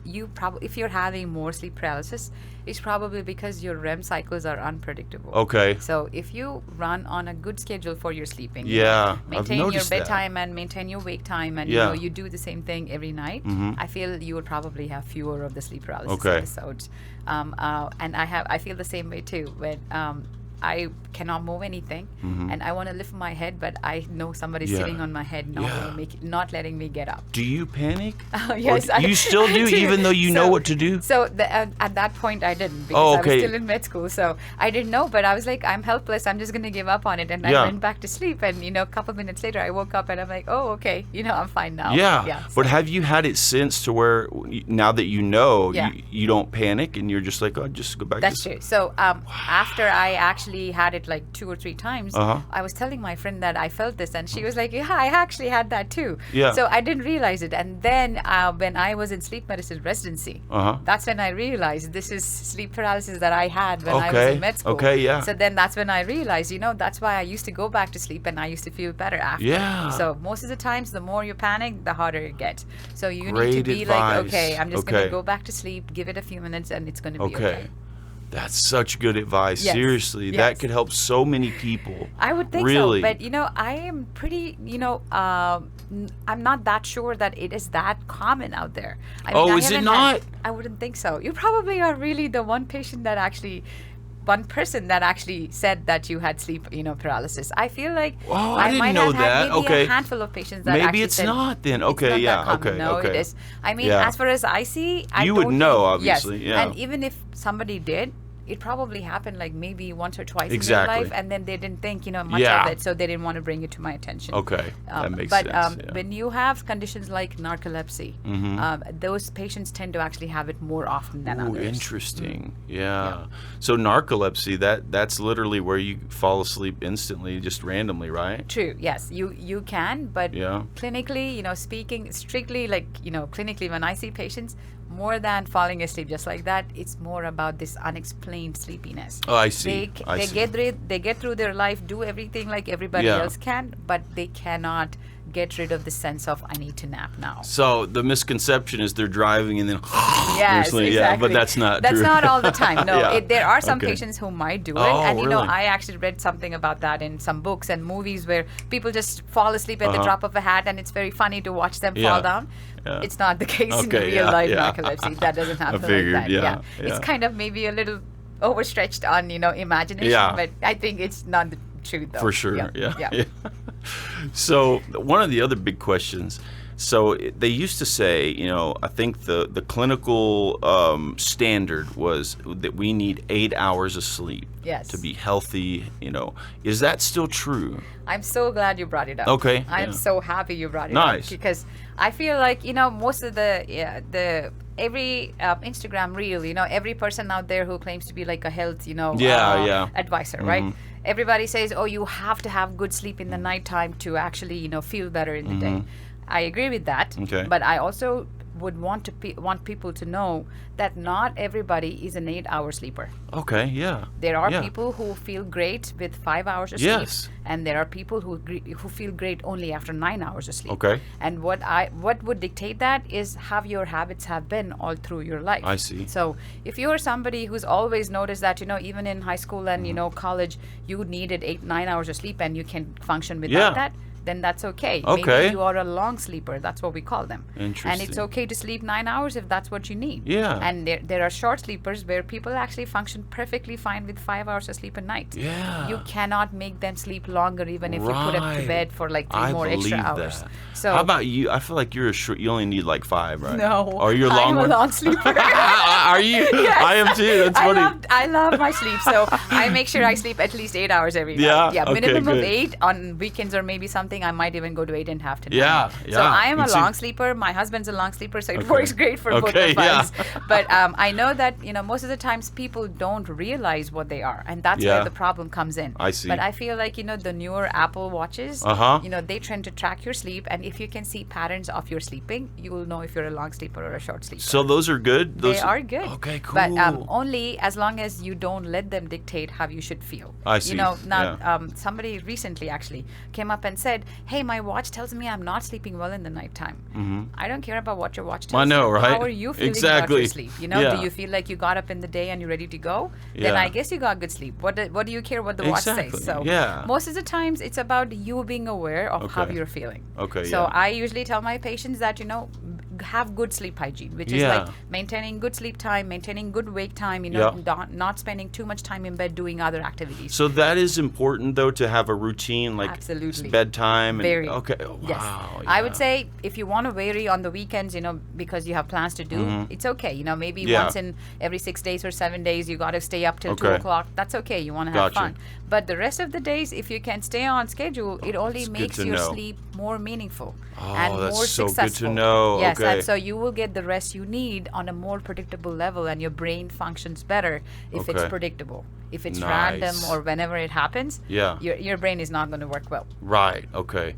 you probably if you're having more sleep paralysis, it's probably because your REM cycles are unpredictable. Okay. So if you run on a good schedule for your sleeping, Yeah, I've maintain your noticed that. bedtime and maintain your wake time, and Yeah. you do the same thing every night. I feel you would probably have fewer of the sleep paralysis Okay. episodes. And I feel the same way too. When I cannot move anything, and I want to lift my head, but I know somebody's Yeah. sitting on my head, not letting me get up. Do you panic? Yes, Or you still do, even though you know what to do? So at that point, I didn't because Oh, I okay. was still in med school. So I didn't know, but I was like, I'm helpless. I'm just gonna give up on it, and I Yeah. went back to sleep. And a couple minutes later, I woke up and I'm like, oh, okay, I'm fine now. Yeah. So, But have you had it since to where now that you know, Yeah. you don't panic and you're just like, oh, just go back that's to true. So after I actually had it like 2 or 3 times, Uh-huh. I was telling my friend that I felt this, and she was like, yeah, I actually had that too. Yeah. So I didn't realize it. And then when I was in sleep medicine residency, Uh-huh. that's when I realized this is sleep paralysis that I had when I was Okay. in med school. Okay, yeah. So then that's when I realized, that's why I used to go back to sleep and I used to feel better after. Yeah. So most of the times, the more you panic, the harder it gets. So you Great need to be like, advice. okay, I'm just going Okay. to go back to sleep, give it a few minutes, and it's going to be Okay. okay. That's such good advice. Yes. Seriously, Yes. that could help so many people. I would think Really? so, but I am pretty, I'm not that sure that it is that common out there. I Oh, I is it haven't not? I wouldn't think so. You probably are really the one person that actually said that you had sleep, paralysis. I feel like Oh, I didn't might know have had that. maybe Okay. a handful of patients that Maybe actually it's said not then. it's Okay, not yeah, that common. okay, No, okay. it is. I mean, Yeah. as far as I see, I You would don't know, think- obviously, Yes. yeah. And even if somebody did, it probably happened like maybe once or twice Exactly. in their life, and then they didn't think much Yeah. of it, so they didn't want to bring it to my attention. Okay. That makes but sense. Yeah. when you have conditions like narcolepsy, those patients tend to actually have it more often than Ooh, others. interesting. Yeah. So narcolepsy, that's literally where you fall asleep instantly, just randomly, right? True. Yes, you can, but Yeah. clinically, speaking strictly, like clinically, when I see patients, more than falling asleep just like that, it's more about this unexplained sleepiness. Oh, I see. I They see. they get through their life, do everything like everybody Yeah. else can, but they cannot get rid of the sense of I need to nap now. So the misconception is they're driving and then Yes, sleeping. exactly. Yeah, but that's not That's true. not all the time. No, Yeah. there are some Okay. patients who might do it, Oh, and really? I actually read something about that in some books and movies where people just fall asleep at the drop of a hat, and it's very funny to watch them Yeah. fall down. Yeah. It's not the case in Okay, real yeah, life yeah. narcolepsy. That doesn't happen figured, like that. yeah, It's yeah. kind of maybe a little overstretched on imagination, Yeah. but I think it's not the truth though. For sure. Yeah. yeah. So one of the other big questions. So they used to say, I think the clinical standard was that we need 8 hours of sleep Yes. to be healthy. Is that still true? I'm so glad you brought it up. Okay, I'm yeah. so happy you brought it Nice. up because I feel like most of the every Instagram reel, every person out there who claims to be like a health, Yeah. advisor, right? Everybody says, oh, you have to have good sleep in the nighttime to actually, feel better in the day. I agree with that. Okay. But I also would want people to know that not everybody is an 8-hour sleeper. Okay, yeah. There are Yeah. people who feel great with 5 hours of Yes. sleep, and there are people who feel great only after 9 hours of sleep. Okay. And what would dictate that is how your habits have been all through your life. I see. So if you're somebody who's always noticed that even in high school and Mm-hmm. college you needed 8-9 hours of sleep and you can function Yeah. without that, then that's okay. Okay. Maybe you are a long sleeper. That's what we call them. And it's Interesting. okay to sleep 9 hours if that's what you need. Yeah. And there are short sleepers where people actually function perfectly fine with 5 hours of sleep a night. Yeah. You cannot make them sleep longer even if you put them to Right. bed for like 3 I more extra believe hours. that. So How about you? I feel like you're you only need like 5, right? no, Or you're a long I'm one? a long sleeper. Are you? Yes. I am too. That's funny. I love my sleep, so I make sure I sleep at least 8 hours every Yeah? night. Yeah, Okay, minimum of good. 8 on weekends or maybe something. think I might even go to 8.5 to 9. Yeah, So yeah. I am You a seem- long sleeper. My husband's a long sleeper, so it Okay. works great for both Okay, of us. yeah. But I know that, most of the times people don't realize what they are, and that's Yeah. where the problem comes in. I see. But I feel like, the newer Apple Watches, Uh-huh. they trend to track your sleep, and if you can see patterns of your sleeping, you will know if you're a long sleeper or a short sleeper. So those are good? They are good. Okay, cool. But only as long as you don't let them dictate how you should feel. I see. Somebody recently actually came up and said, hey, my watch tells me I'm not sleeping well in the nighttime. I don't care about what your watch tells I know, you. right? How are you feeling about Exactly. your sleep? Yeah. Do you feel like you got up in the day and you're ready to go? Then Yeah. I guess you got good sleep. What do you care what the watch Exactly. says? So Yeah. most of the times it's about you being aware of how Okay. you're feeling. Okay, So yeah. I usually tell my patients that, have good sleep hygiene, which is Yeah. like maintaining good sleep time, maintaining good wake time, Yeah. not spending too much time in bed doing other activities. So that is important, though, to have a routine, like Absolutely. bedtime. And, Very. Okay. Yes. Wow. I would yeah. say if you want to vary on the weekends, because you have plans to do, it's okay. Maybe Mm-hmm. Yeah. once in every 6 days or 7 days, you got to stay up till 2 Okay. o'clock. That's okay. You want to have Gotcha. fun. But the rest of the days, if you can stay on schedule, it only That's good makes to your know. sleep more meaningful Oh, and that's more so good to successful. know. Yes, Okay. and so you will get the rest you need on a more predictable level, and your brain functions better if it's Okay. predictable. If it's Nice. random or whenever it happens, Yeah. your brain is not going to work well. Right. Okay.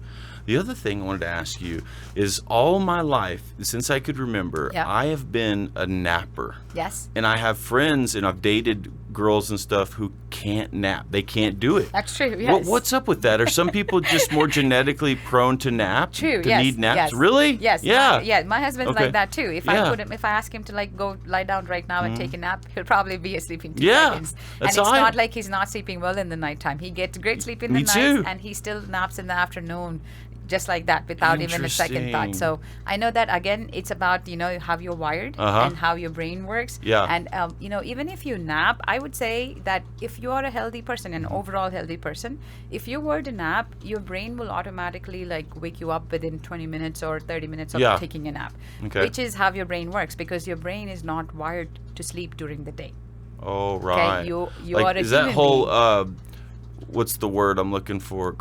The other thing I wanted to ask you is all my life, since I could remember, Yeah. I have been a napper. Yes, And I have friends and I've dated girls and stuff who can't nap. They can't do it. that's true. Yes. What's up with that? Are some people just more genetically prone to nap? True. To Yes. need naps? Yes. Really? Yes. Yeah. Yeah. My husband's Okay. like that too. If Yeah. if I ask him to go lie down right now and take a nap, he'll probably be asleep in 2 Yeah, seconds. that's and it's how I- not like he's not sleeping well in the nighttime. He gets great sleep in the Me nights, too. and he still naps in the afternoon. Just like that, without even a second thought. Interesting. So I know that again, it's about how you're wired Uh-huh. and how your brain works. Yeah. And even if you nap, I would say that if you are a healthy person, an overall healthy person, if you were to nap, your brain will automatically wake you up within 20 minutes or 30 minutes of Yeah. taking a nap. Okay. Which is how your brain works, because your brain is not wired to sleep during the day. Oh, right. you like, are a is that human whole being. what's the word I'm looking for? The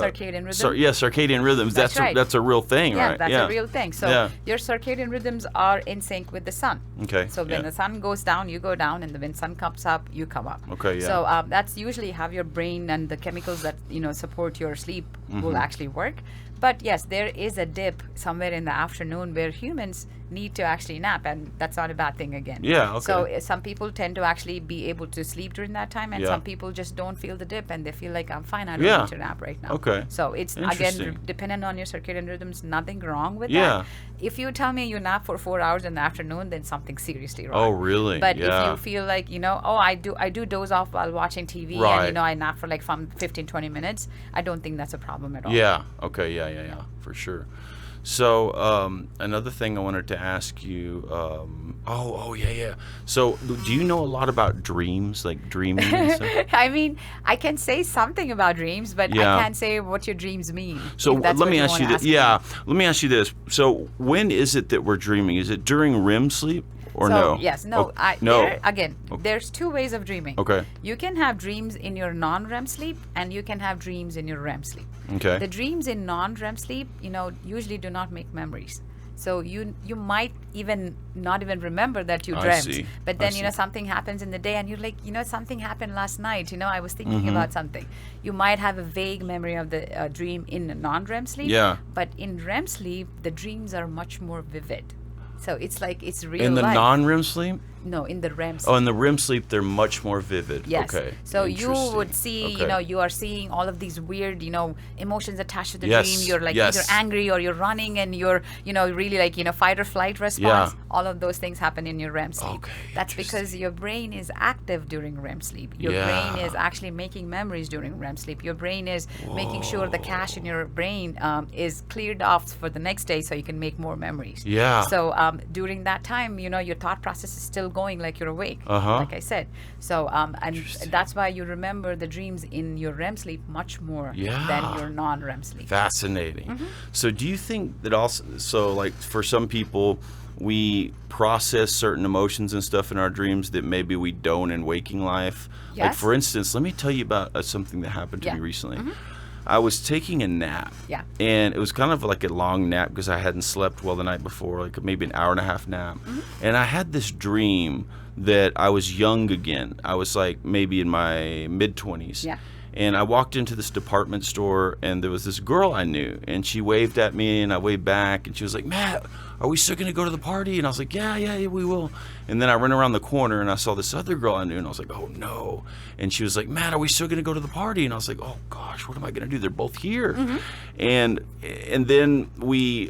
circadian rhythm? Yeah, circadian rhythms. That's right. That's a real thing, Yeah, right? that's a real thing. So Yeah. your circadian rhythms are in sync with the sun. Okay. So when yeah. the sun goes down, you go down, and when sun comes up, you come up. Okay, yeah. So that's usually how your brain and the chemicals that support your sleep Mm-hmm. will actually work. But yes, there is a dip somewhere in the afternoon where humans need to actually nap, and that's not a bad thing again. Yeah, okay. So some people tend to actually be able to sleep during that time, and Yeah. some people just don't feel the dip, and they feel like, I'm fine, I don't Yeah. need to nap right now. Okay. So it's Interesting. again dependent on your circadian rhythms. Nothing wrong with Yeah. that. If you tell me you nap for 4 hours in the afternoon, then something's seriously wrong. Oh, really? But Yeah. if you feel like, I do doze off while watching TV, Right. and I nap for from 15, 20 minutes, I don't think that's a problem at all. Yeah. Okay. Yeah. For sure. So another thing I wanted to ask you. Yeah. So do you know a lot about dreams, like dreaming and stuff? I mean, I can say something about dreams, but Yeah. I can't say what your dreams mean. So if that's let what me you ask you wanna this. me. Yeah. Let me ask you this. So when is it that we're dreaming? Is it during REM sleep or So, no? yes, no. No. There's two ways of dreaming. Okay. You can have dreams in your non-REM sleep, and you can have dreams in your REM sleep. Okay. The dreams in non-REM sleep, usually do not make memories. So you might not even remember that you I dreamt. see. But I then, see. something happens in the day, and you're like, something happened last night. I was thinking Mm-hmm. about something. You might have a vague memory of the dream in non-REM sleep. Yeah. But in REM sleep, the dreams are much more vivid. So it's like it's real In the life. non-REM sleep? No, in the REM sleep. Oh, in the REM sleep, they're much more vivid. Yes. Okay. So you Interesting. would see, Okay. you are seeing all of these weird, emotions attached to the Yes, dream. You're like yes. either angry or you're running, and you're, really like, fight or flight response. Yeah. All of those things happen in your REM sleep. Okay, That's because your brain is active during REM sleep. Your Yeah. brain is actually making memories during REM sleep. Your brain is making sure the cache in your brain is cleared off for the next day, so you can make more memories. Yeah. So during that time, your thought process is still going like you're awake. Uh-huh. Like I said. So and that's why you remember the dreams in your REM sleep much more Yeah. than your non-REM sleep. Fascinating. Mm-hmm. So do you think that also, like for some people, we process certain emotions and stuff in our dreams that maybe we don't in waking life? Like Yes. for instance, let me tell you about something that happened to Yeah. me recently. I was taking a nap. Yeah. And it was kind of like a long nap because I hadn't slept well the night before, like maybe an hour and a half nap. And I had this dream that I was young again. I was like maybe in my mid-20s. Yeah. And I walked into this department store, and there was this girl I knew, and she waved at me, and I waved back, and she was like, Matt, are we still going to go to the party? And I was like, yeah, we will. And then I ran around the corner, and I saw this other girl I knew, and I was like, oh, no. And she was like, Matt, are we still going to go to the party? And I was like, oh, gosh, what am I going to do? They're both here. And then we...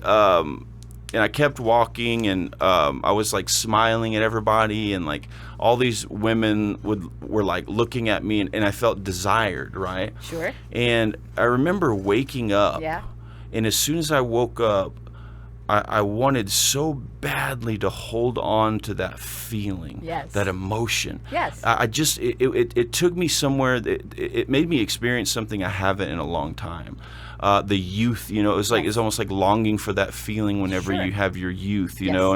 and I kept walking, and I was like smiling at everybody, and like all these women were like looking at me, and I felt desired, right? Sure. And I remember waking up, and as soon as I woke up, I wanted so badly to hold on to that feeling, that emotion. Yes. I just it took me somewhere that it made me experience something I haven't in a long time. The youth, you know, it's like it's almost like longing for that feeling whenever you have your youth, you know,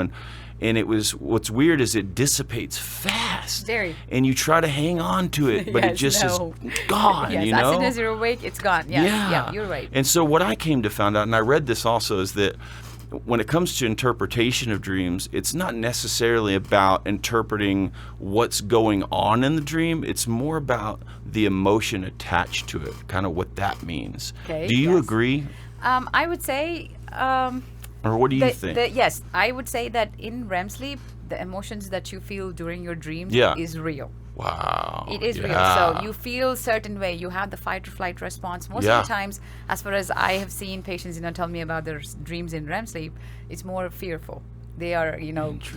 and it was, what's weird is it dissipates fast. Very. And you try to hang on to it, but it just is gone, you know? As soon as you're awake, it's gone. Yeah, you're right. And so what I came to find out, and I read this also, is that when it comes to interpretation of dreams, it's not necessarily about interpreting what's going on in the dream. It's more about the emotion attached to it, kind of what that means. Okay, do you agree? I would say... or what do you think? Yes, I would say that in REM sleep, the emotions that you feel during your dreams is real. Wow. It is real. So you feel certain way. You have the fight or flight response. Most of the times, as far as I have seen patients, tell me about their dreams in REM sleep, it's more fearful. They are,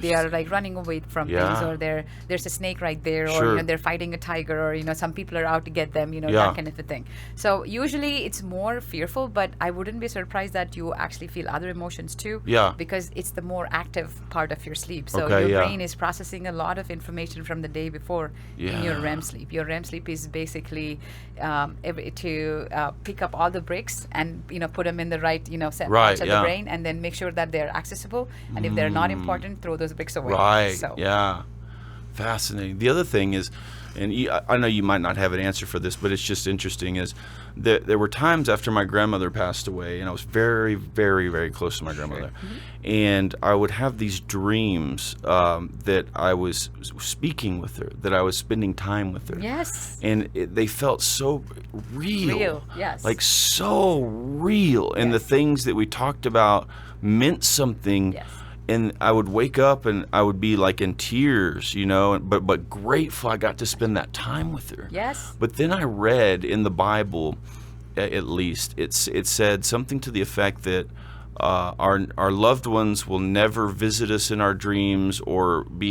they are like running away from things, or there's a snake right there, or they're fighting a tiger, or some people are out to get them, that kind of a thing. So usually it's more fearful, but I wouldn't be surprised that you actually feel other emotions too, because it's the more active part of your sleep. So your brain is processing a lot of information from the day before in your REM sleep. Your REM sleep is basically to pick up all the bricks and put them in the right set parts of the brain, and then make sure that they're accessible, and if they're not important, throw those bricks away. Right. So. Yeah. Fascinating. The other thing is, and I know you might not have an answer for this, but it's just interesting, is that there were times after my grandmother passed away, and I was very, very, very close to my grandmother, and I would have these dreams that I was speaking with her, that I was spending time with her. Yes. And they felt so real. Real, yes. Like so real. And the things that we talked about meant something. Yes. And I would wake up and I would be like in tears, but grateful I got to spend that time with her. Yes. But then I read in the Bible, at least, it said something to the effect that our loved ones will never visit us in our dreams or be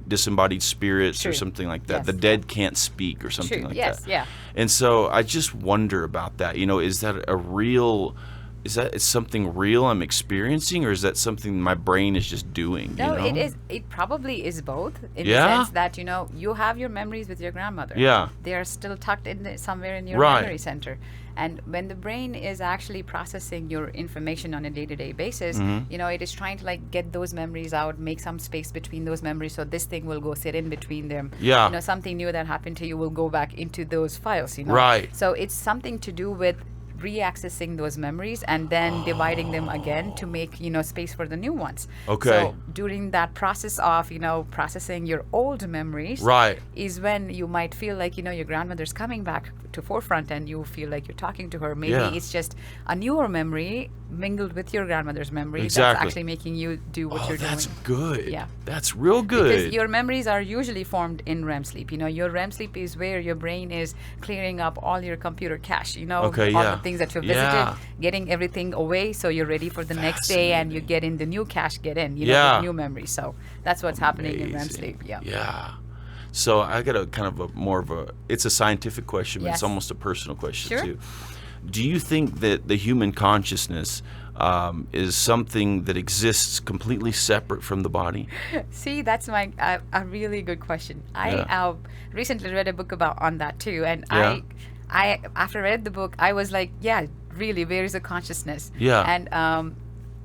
disembodied spirits or something like that. Yes. The dead can't speak or something like that. Yeah. And so I just wonder about that. Is that a real... Is something real I'm experiencing, or is that something my brain is just doing? No, it is. It probably is both. In the sense that you have your memories with your grandmother. Yeah. They are still tucked in somewhere in your memory center, and when the brain is actually processing your information on a day-to-day basis, it is trying to get those memories out, make some space between those memories, so this thing will go sit in between them. Yeah. Something new that happened to you will go back into those files. Right. So it's something to do with reaccessing those memories and then dividing them again to make space for the new ones. Okay. So during that process of processing your old memories, is when you might feel like your grandmother's coming back to forefront, and you feel like you're talking to her. Maybe it's just a newer memory mingled with your grandmother's memory that's actually making you do what you're doing. That's good. Yeah. That's real good. Because your memories are usually formed in REM sleep. Your REM sleep is where your brain is clearing up all your computer cache, all the things that you've visited, getting everything away so you're ready for the next day, and you get in the new cache, with new memories. So that's what's happening in REM sleep. Yeah. So I got a kind of it's a scientific question, but it's almost a personal question too. Do you think that the human consciousness is something that exists completely separate from the body? See, that's a really good question. I recently read a book on that too, and I after I read the book, I was like, really, where is the consciousness? Yeah. And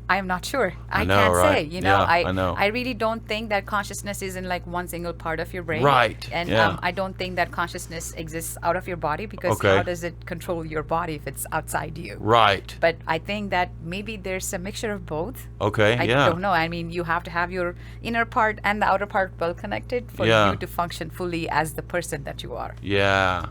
I'm not sure. I know, can't right? say. Yeah, I know. I really don't think that consciousness is in like one single part of your brain. Right, And yeah. I don't think that consciousness exists out of your body, because Okay. how does it control your body if it's outside you? Right. But I think that maybe there's a mixture of both. Okay, I yeah. don't know. I mean, you have to have your inner part and the outer part well connected for Yeah. you to function fully as the person that you are. Yeah.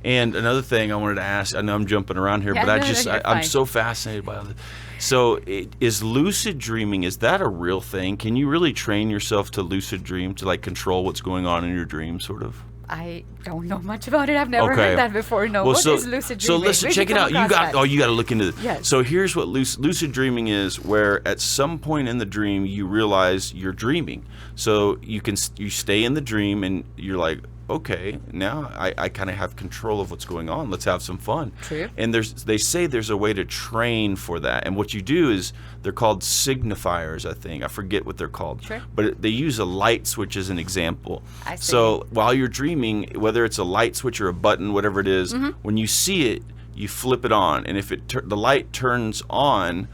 And another thing I wanted to ask, I know I'm jumping around here, Yeah, but no, you're I'm fine. so fascinated by all this. So is lucid dreaming, is that a real thing? Can you really train yourself to lucid dream, to like control what's going on in your dream, sort of? I don't know much about it. I've never Okay. heard that before. No, Well, what is lucid So dreaming? listen, Where'd check you it come out. You across got that? you got to look into this. Yes. So here's what lucid dreaming is, where at some point in the dream you realize you're dreaming. So you stay in the dream and you're like, okay, now I kind of have control of what's going on. Let's have some fun. True. And they say there's a way to train for that. And what you do is, they're called signifiers, I think. I forget what they're called. Sure. But they use a light switch as an example. I see. So while you're dreaming, whether it's a light switch or a button, whatever it is, when you see it, you flip it on. And if the light turns on,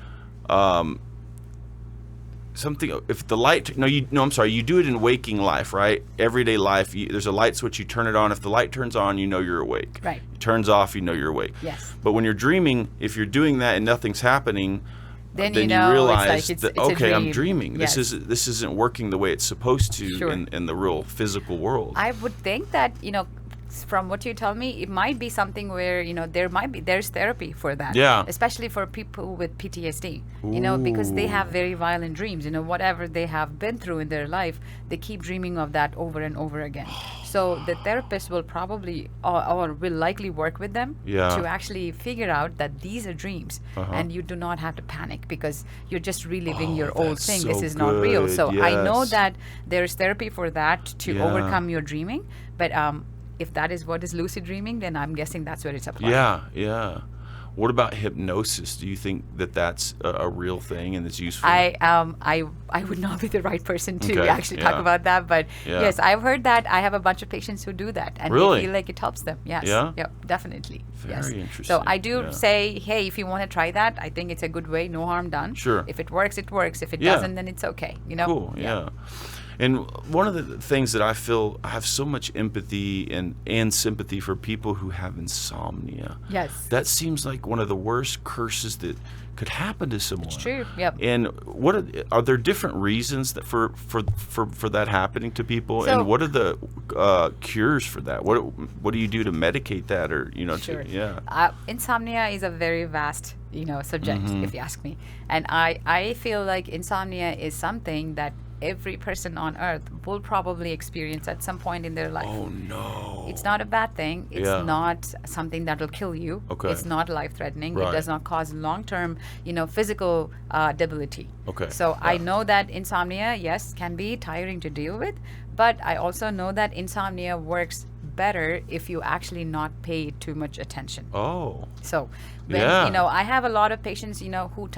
you do it in waking life, right? Everyday life, there's a light switch, you turn it on. If the light turns on, you know you're awake. Right. It turns off, you know you're awake. Yes. But when you're dreaming, if you're doing that and nothing's happening, Then then you know you realize it's that, a okay, I'm dream. dreaming. Yes. This isn't working the way it's supposed to Sure. in the real physical world. I would think that, from what you tell me, it might be something where, there's therapy for that. Yeah. Especially for people with PTSD, because they have very violent dreams, whatever they have been through in their life, they keep dreaming of that over and over again. So the therapist will probably, or will likely work with them Yeah. to actually figure out that these are dreams, and you do not have to panic because you're just reliving your old that's thing. so This is not real. good. So I know Yes. that there's therapy for that to Yeah. overcome your dreaming, but if that is what is lucid dreaming, then I'm guessing that's where it's applied. Yeah. What about hypnosis? Do you think that that's a real thing and it's useful? I would not be the right person to Okay, actually talk yeah. about that, but Yeah. yes, I've heard that. I have a bunch of patients who do that, and Really? they feel like it helps them. Yes. Yeah? Definitely. Yes. Very interesting. So I do Yeah. say, hey, if you want to try that, I think it's a good way. No harm done. Sure. If it works, it works. If it Yeah. doesn't, then it's okay. Cool, yeah. And one of the things that I feel, I have so much empathy and sympathy for people who have insomnia. Yes. That seems like one of the worst curses that could happen to someone. It's true. Yep. And what are there different reasons that for that happening to people? So- And what are the cures for that? What do you do to medicate that, or Sure. yeah? Insomnia is a very vast, subject, Mm-hmm. if you ask me. And I feel like insomnia is something that every person on earth will probably experience at some point in their life. Oh no. It's not a bad thing. It's Yeah. not something that will kill you. Okay. It's not life-threatening. Right. It does not cause long-term, physical debility. Okay. So I Yeah. know that insomnia, yes, can be tiring to deal with, but I also know that insomnia works better if you actually not pay too much attention. Oh. So when Yeah. I have a lot of patients, who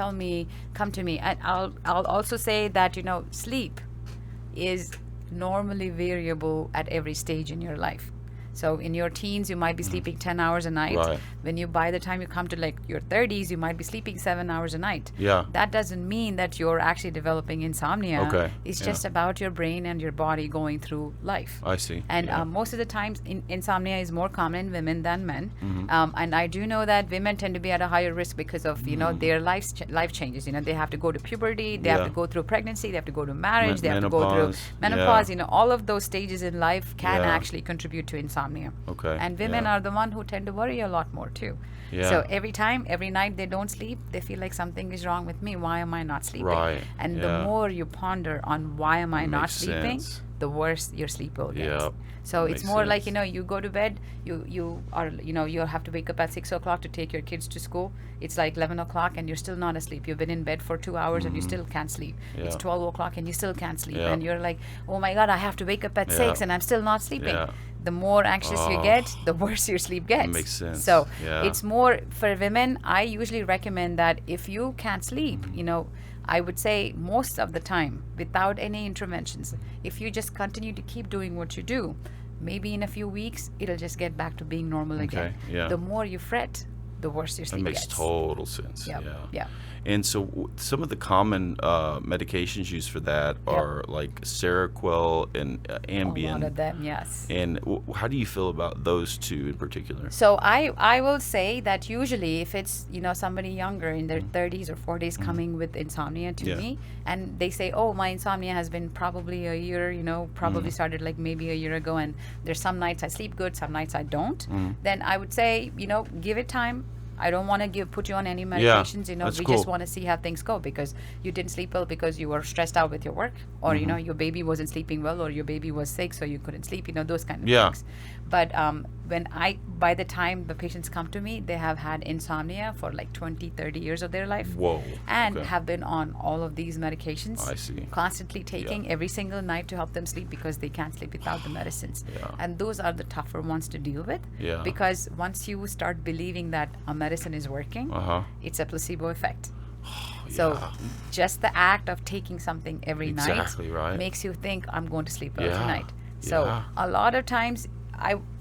come to me, and I'll also say that, sleep is normally variable at every stage in your life. So in your teens, you might be sleeping 10 hours a night. Right. By the time you come to like your 30s, you might be sleeping 7 hours a night. Yeah. That doesn't mean that you're actually developing insomnia. Okay, It's yeah. just about your brain and your body going through life. I see. And Yeah. most of the times, insomnia is more common in women than men. Mm-hmm. And I do know that women tend to be at a higher risk because of their life changes. They have to go to puberty, they have Yeah. to go through pregnancy, they have to go to marriage, they have to go through menopause, menopause. All of those stages in life can Yeah. actually contribute to insomnia. Okay, And women yeah. are the one who tend to worry a lot more too. Yeah. So every night they don't sleep, they feel like something is wrong with me. Why am I not sleeping? Right, And yeah. the more you ponder on why am I not Makes sleeping, sense. the worse your sleep will get. Yep. So Makes it's more like, sense. you go to bed, you have to wake up at 6 o'clock to take your kids to school. It's like 11 o'clock and you're still not asleep. You've been in bed for 2 hours and you still can't sleep. It's Yeah. 12 o'clock and you still can't sleep. Yeah. And you're like, oh my God, I have to wake up at Yeah. 6 and I'm still not sleeping. Yeah. The more anxious you Oh. get, the worse your sleep gets. makes sense. So Yeah. it's more for women. I usually recommend that if you can't sleep, I would say most of the time, without any interventions, if you just continue to keep doing what you do, maybe in a few weeks, it'll just get back to being normal again. yeah. The more you fret, the worse your That sleep makes gets. total sense. Yep, Yeah. yeah. And so some of the common medications used for that are like Seroquel and Ambien. A lot of them, yes. And how do you feel about those two in particular? So I will say that usually if it's, somebody younger in their 30s or 40s coming with insomnia to me, and they say, oh, my insomnia has been probably a year, probably started like maybe a year ago, and there's some nights I sleep good, some nights I don't, then I would say, give it time. I don't want to put you on any medications. We just want to see how things go, because you didn't sleep well because you were stressed out with your work, or your baby wasn't sleeping well, or your baby was sick so you couldn't sleep. Those kind of things. But by the time the patients come to me, they have had insomnia for like 20, 30 years of their life. Whoa. And have been on all of these medications. I see. Constantly taking every single night to help them sleep, because they can't sleep without the medicines. And those are the tougher ones to deal with. Because once you start believing that a medicine is working, it's a placebo effect. So just the act of taking something every night makes you think, I'm going to sleep well tonight. So a lot of times,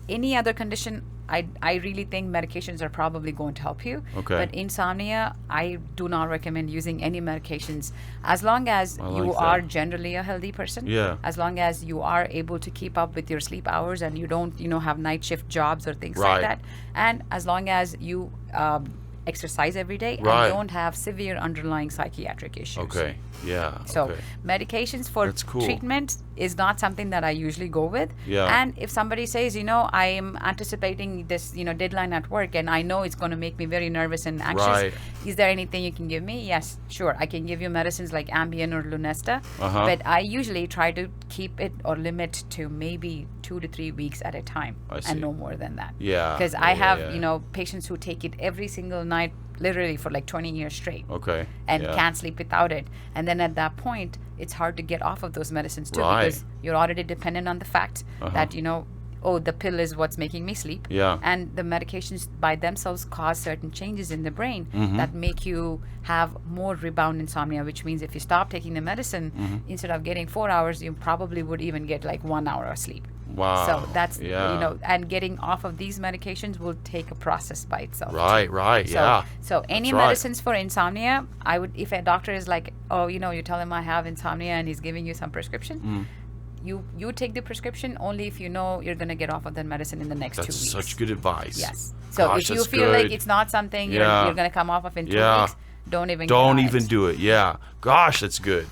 any other condition, I really think medications are probably going to help you. But insomnia, I do not recommend using any medications as long as you are generally a healthy person. As long as you are able to keep up with your sleep hours and you don't, have night shift jobs or things like that. And as long as you exercise every day and don't have severe underlying psychiatric issues. So medications for treatment is not something that I usually go with. And if somebody says, I am anticipating this, deadline at work, and I know it's going to make me very nervous and anxious, is there anything you can give me? Yes, sure. I can give you medicines like Ambien or Lunesta, but I usually try to keep it or limit to maybe 2 to 3 weeks at a time, and no more than that. Because I have, patients who take it every single night, literally for like 20 years straight. And can't sleep without it. And then at that point, it's hard to get off of those medicines too, because you're already dependent on the fact that, the pill is what's making me sleep. And the medications by themselves cause certain changes in the brain that make you have more rebound insomnia, which means if you stop taking the medicine, instead of getting 4 hours, you probably would even get like 1 hour of sleep. So that's, and getting off of these medications will take a process by itself. So any medicines for insomnia, I would, if a doctor is like, oh, you tell him I have insomnia and he's giving you some prescription, you take the prescription only if you know you're going to get off of that medicine in the next 2 weeks. That's such good advice. Yes. So if you feel like it's not something you're going to come off of in 2 weeks, don't even do it. Gosh, that's good.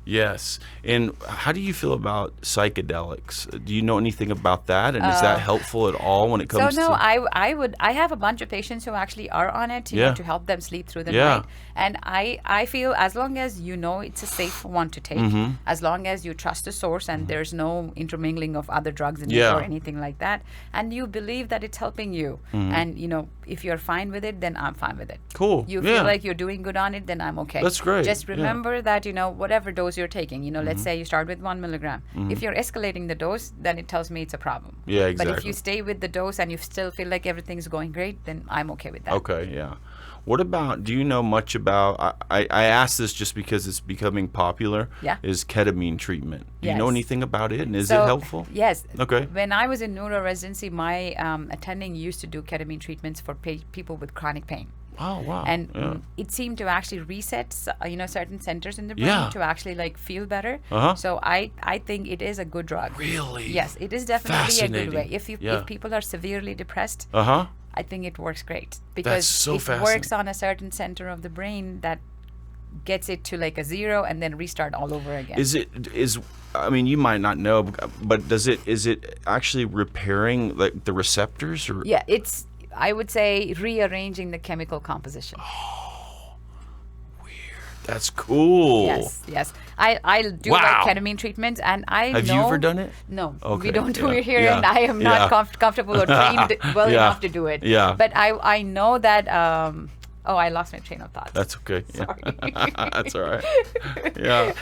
Yes. And how do you feel about psychedelics? Do you know anything about that? And is that helpful at all when it comes to... I have a bunch of patients who actually are on it to help them sleep through the night. And I feel as long as it's a safe one to take, as long as you trust the source and there's no intermingling of other drugs in it or anything like that, and you believe that it's helping you, and if you're fine with it, then I'm fine with it. Cool. You feel like you're doing good on it, then I'm okay. That's great. Just remember that, whatever dose you're taking, let's say you start with 1 milligram. If you're escalating the dose, then it tells me it's a problem. But if you stay with the dose and you still feel like everything's going great, then I'm okay with that. What about, do you know much about, I asked this just because it's becoming popular, is ketamine treatment. Do you know anything about it, and is it helpful? Yes. Okay. When I was in neuro residency, my attending used to do ketamine treatments for people with chronic pain. Oh, wow. And it seemed to actually reset, certain centers in the brain to actually like feel better. So I think it is a good drug. Really? Yes, it is definitely a good way. If people are severely depressed, I think it works great, because it works on a certain center of the brain that gets it to like a 0 and then restart all over again. I mean, you might not know, but is it actually repairing like the receptors, or? Yeah, it's, I would say, rearranging the chemical composition. Oh, weird. That's cool. Yes. I do like ketamine treatments, and have you ever done it? No, we don't do it here, and I am not comfortable or trained enough to do it. But I know that. I lost my train of thought. That's okay. Sorry. That's all right.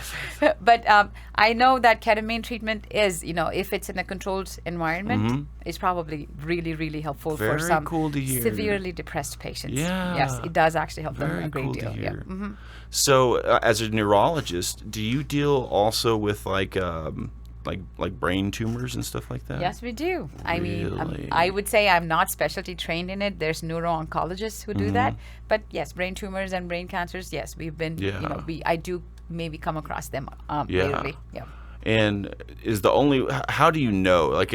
But I know that ketamine treatment is, if it's in a controlled environment, is probably really, really helpful for some severely depressed patients. Yes, it does actually help them a great deal. So, as a neurologist, do you deal also with like like brain tumors and stuff like that? Yes, we do. I mean, Really? I would say I'm not specialty trained in it. There's neuro-oncologists who do that. But yes, brain tumors and brain cancers, yes, we've been, I do maybe come across them lately. Yeah. And how do you know? Like,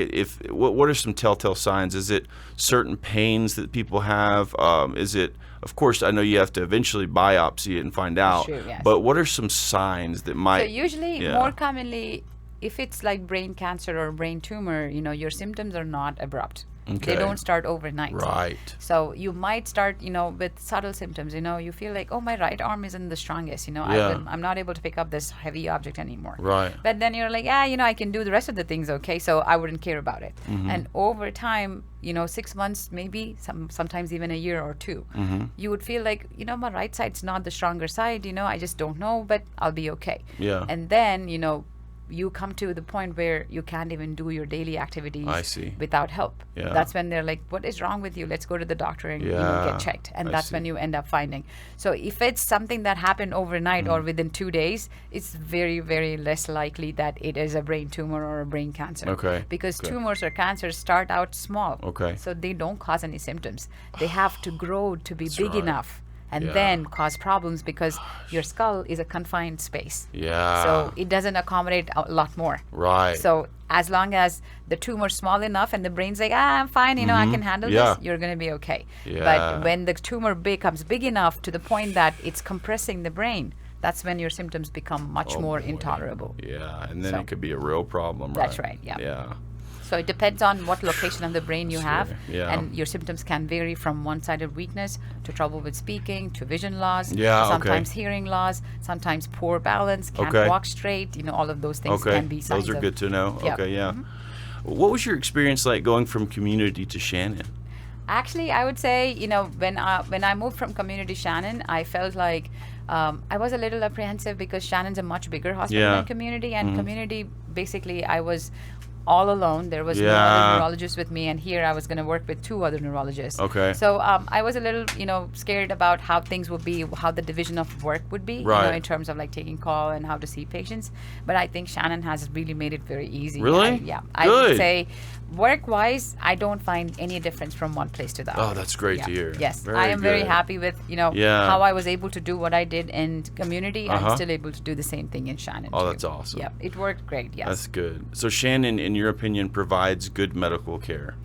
what are some telltale signs? Is it certain pains that people have? Is it, of course, I know you have to eventually biopsy it and find out. True, yes. But what are some signs that might? So usually, more commonly, if it's like brain cancer or brain tumor, your symptoms are not abrupt. Okay. They don't start overnight. Right. So you might start, with subtle symptoms. You feel like, oh, my right arm isn't the strongest. I'm not able to pick up this heavy object anymore. Right. But then you're like, I can do the rest of the things okay, so I wouldn't care about it. And over time, 6 months, maybe sometimes even a year or two, you would feel like, my right side's not the stronger side. I just don't know, but I'll be okay. Yeah. And then, you come to the point where you can't even do your daily activities without help. Yeah. That's when they're like, what is wrong with you? Let's go to the doctor and get checked. And that's when you end up finding. So if it's something that happened overnight or within 2 days, it's very, very less likely that it is a brain tumor or a brain cancer. Okay. Because tumors or cancers start out small. Okay. So they don't cause any symptoms. They have to grow to be big right. enough and then cause problems because your skull is a confined space. Yeah. So it doesn't accommodate a lot more. Right. So as long as the tumor's small enough and the brain's like, I'm fine, I can handle this, you're going to be okay. Yeah. But when the tumor becomes big enough to the point that it's compressing the brain, that's when your symptoms become much more intolerable. Yeah, and then it could be a real problem, right? That's right, yeah. Yeah. So it depends on what location of the brain you have. Yeah. And your symptoms can vary from one-sided weakness to trouble with speaking to vision loss, Yeah, sometimes hearing loss, sometimes poor balance, can't walk straight. All of those things can be signs those are good to know. Yep. Okay, yeah. What was your experience like going from community to Shannon? Actually, I would say, when I moved from community to Shannon, I felt like I was a little apprehensive because Shannon's a much bigger hospital than community. And community, basically, I was all alone. There was no other neurologist with me, and here I was going to work with 2 other neurologists. Okay. So I was a little, scared about how things would be, how the division of work would be, in terms of like taking call and how to see patients. But I think Shannon has really made it very easy. Really? I would say work-wise, I don't find any difference from one place to the other. Oh, that's great to hear. Yes, I am very happy with, how I was able to do what I did in community. I'm still able to do the same thing in Shannon. Oh, too. that's awesome. Yeah, it worked great. Yes. That's good. So Shannon, in your opinion, provides good medical care?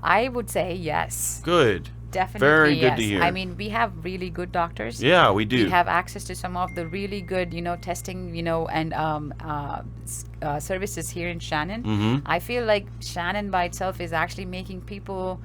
I would say yes. Good. Definitely, Very good yes. to hear. I mean, we have really good doctors. Yeah, we do. We have access to some of the really good, testing, and services here in Shannon. I feel like Shannon by itself is actually making people,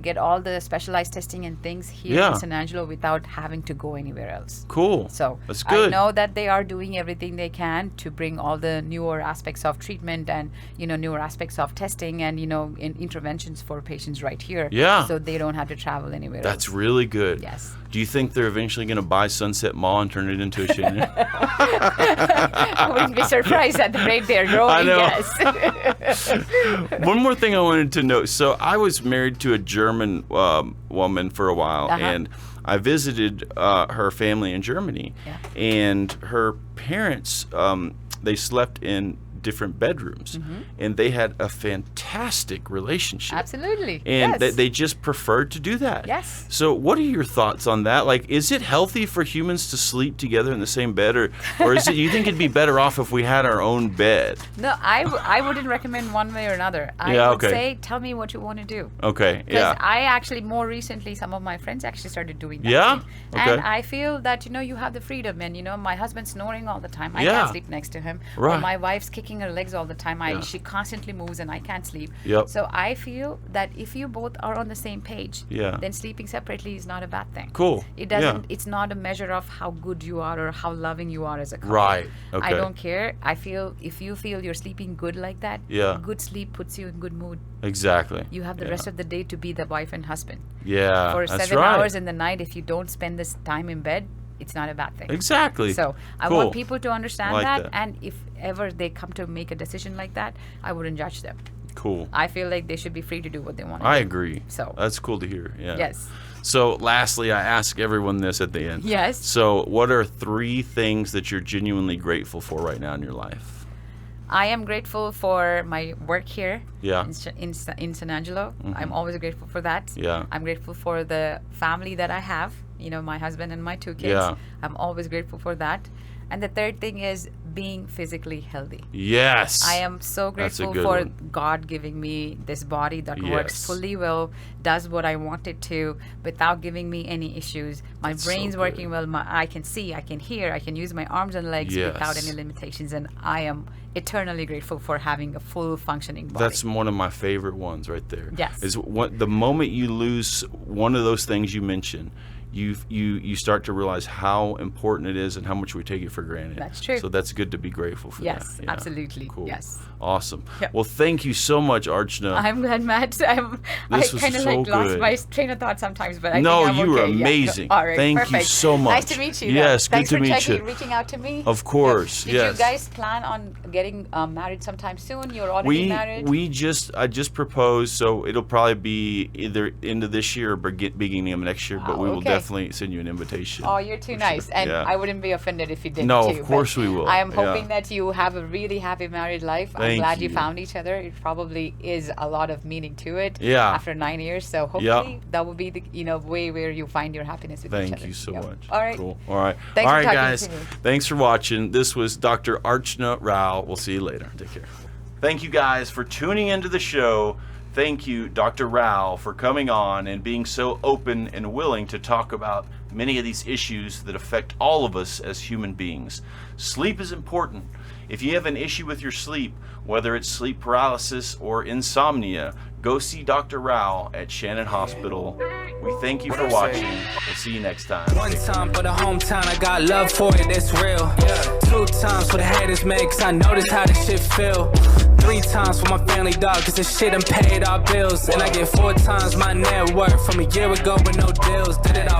get all the specialized testing and things here in San Angelo without having to go anywhere else. Cool. So that's good. I know that they are doing everything they can to bring all the newer aspects of treatment and, newer aspects of testing and, interventions for patients right here. Yeah. So they don't have to travel anywhere That's else. really good. Yes. Do you think they're eventually going to buy Sunset Mall and turn it into a Shannon? I wouldn't be surprised at the rate they're growing. I know. Yes. One more thing I wanted to know. So I was married to a German woman for a while, and I visited her family in Germany. Yeah. And her parents, they slept in different bedrooms, and they had a fantastic relationship. Absolutely. And yes. they just preferred to do that. Yes. So what are your thoughts on that? Like, is it healthy for humans to sleep together in the same bed, or is it, you think it'd be better off if we had our own bed? No, I wouldn't recommend one way or another. I would say, tell me what you want to do. Okay, Because I actually, more recently, some of my friends actually started doing that. Yeah? too. Okay. And I feel that, you have the freedom. And, my husband's snoring all the time. I Yeah. can't sleep next to him. Right. Or my wife's kicking her legs all the time. She constantly moves and I can't sleep. Yep. So I feel that if you both are on the same page, Yeah. then sleeping separately is not a bad thing. Cool. It doesn't. It's not a measure of how good you are or how loving you are as a couple. Right. Okay. I don't care. I feel if you feel you're sleeping good like that, Yeah. good sleep puts you in good mood. Exactly. You have the rest of the day to be the wife and husband. Yeah. For that's 7 right. hours in the night, if you don't spend this time in bed, it's not a bad thing. Exactly. So I Cool. want people to understand Like that, that. and if ever they come to make a decision like that, I wouldn't judge them. Cool. I feel like they should be free to do what they want to I do. agree. So That's cool to hear. Yeah. yes. So lastly, I ask everyone this at the end. Yes. So what are 3 things that you're genuinely grateful for right now in your life? I am grateful for my work here Yeah. in San Angelo. I'm always grateful for that. Yeah. I'm grateful for the family that I have, my husband and my 2 kids. Yeah. I'm always grateful for that. And the third thing is being physically healthy. Yes. I am so That's a grateful good for one. God giving me this body that Yes. works fully well, does what I want it to without giving me any issues. My That's so brain's good. working well. I can see, I can hear, I can use my arms and legs without Yes. any limitations. And I am eternally grateful for having a full functioning body. That's one of my favorite ones right there. Yes. Is the moment you lose one of those things you mentioned, you start to realize how important it is and how much we take it for granted. That's true. So that's good to be grateful for Yes, that. Yeah. absolutely. Cool. Yes. Awesome. Yep. Well, thank you so much, Archana. I'm glad, Matt. I This was kind of so lost good. my train of thought sometimes, but I No, think I'm you were okay. Yeah. amazing. All right, Thank you perfect. so much. Nice to meet you. Yes, Thanks good to for meet you. reaching out to me. Of course, Did yes. you guys plan on getting married sometime soon? You're already married? I just proposed, so it'll probably be either end of this year or beginning of next year, but we will okay. definitely send you an invitation. Oh, you're too nice. And Yeah. I wouldn't be offended if you didn't No, too. of course but we will. I am Yeah. hoping that you have a really happy married life. I'm Thank glad you you. found each other. It probably is a lot of meaning to it Yeah. after 9 years. So hopefully that will be the way where you find your happiness with each other. Thank you so Yep. much. All right. Cool. All right. Thanks All for right, talking guys. to me. Thanks for watching. This was Dr. Archana Rao. We'll see you later. Take care. Thank you guys for tuning into the show. Thank you, Dr. Rao, for coming on and being so open and willing to talk about many of these issues that affect all of us as human beings. Sleep is important. If you have an issue with your sleep, whether it's sleep paralysis or insomnia, go see Dr. Rao at Shannon Hospital. We thank you for watching. We'll see you next time. One time for the hometown, I got love for it, it's real. 2 times for the haters, man, cause I noticed how this shit feel. 3 times for my family, dog, cause this shit done paid our bills. And I get 4 times my net worth from a year ago with no deals. Did it all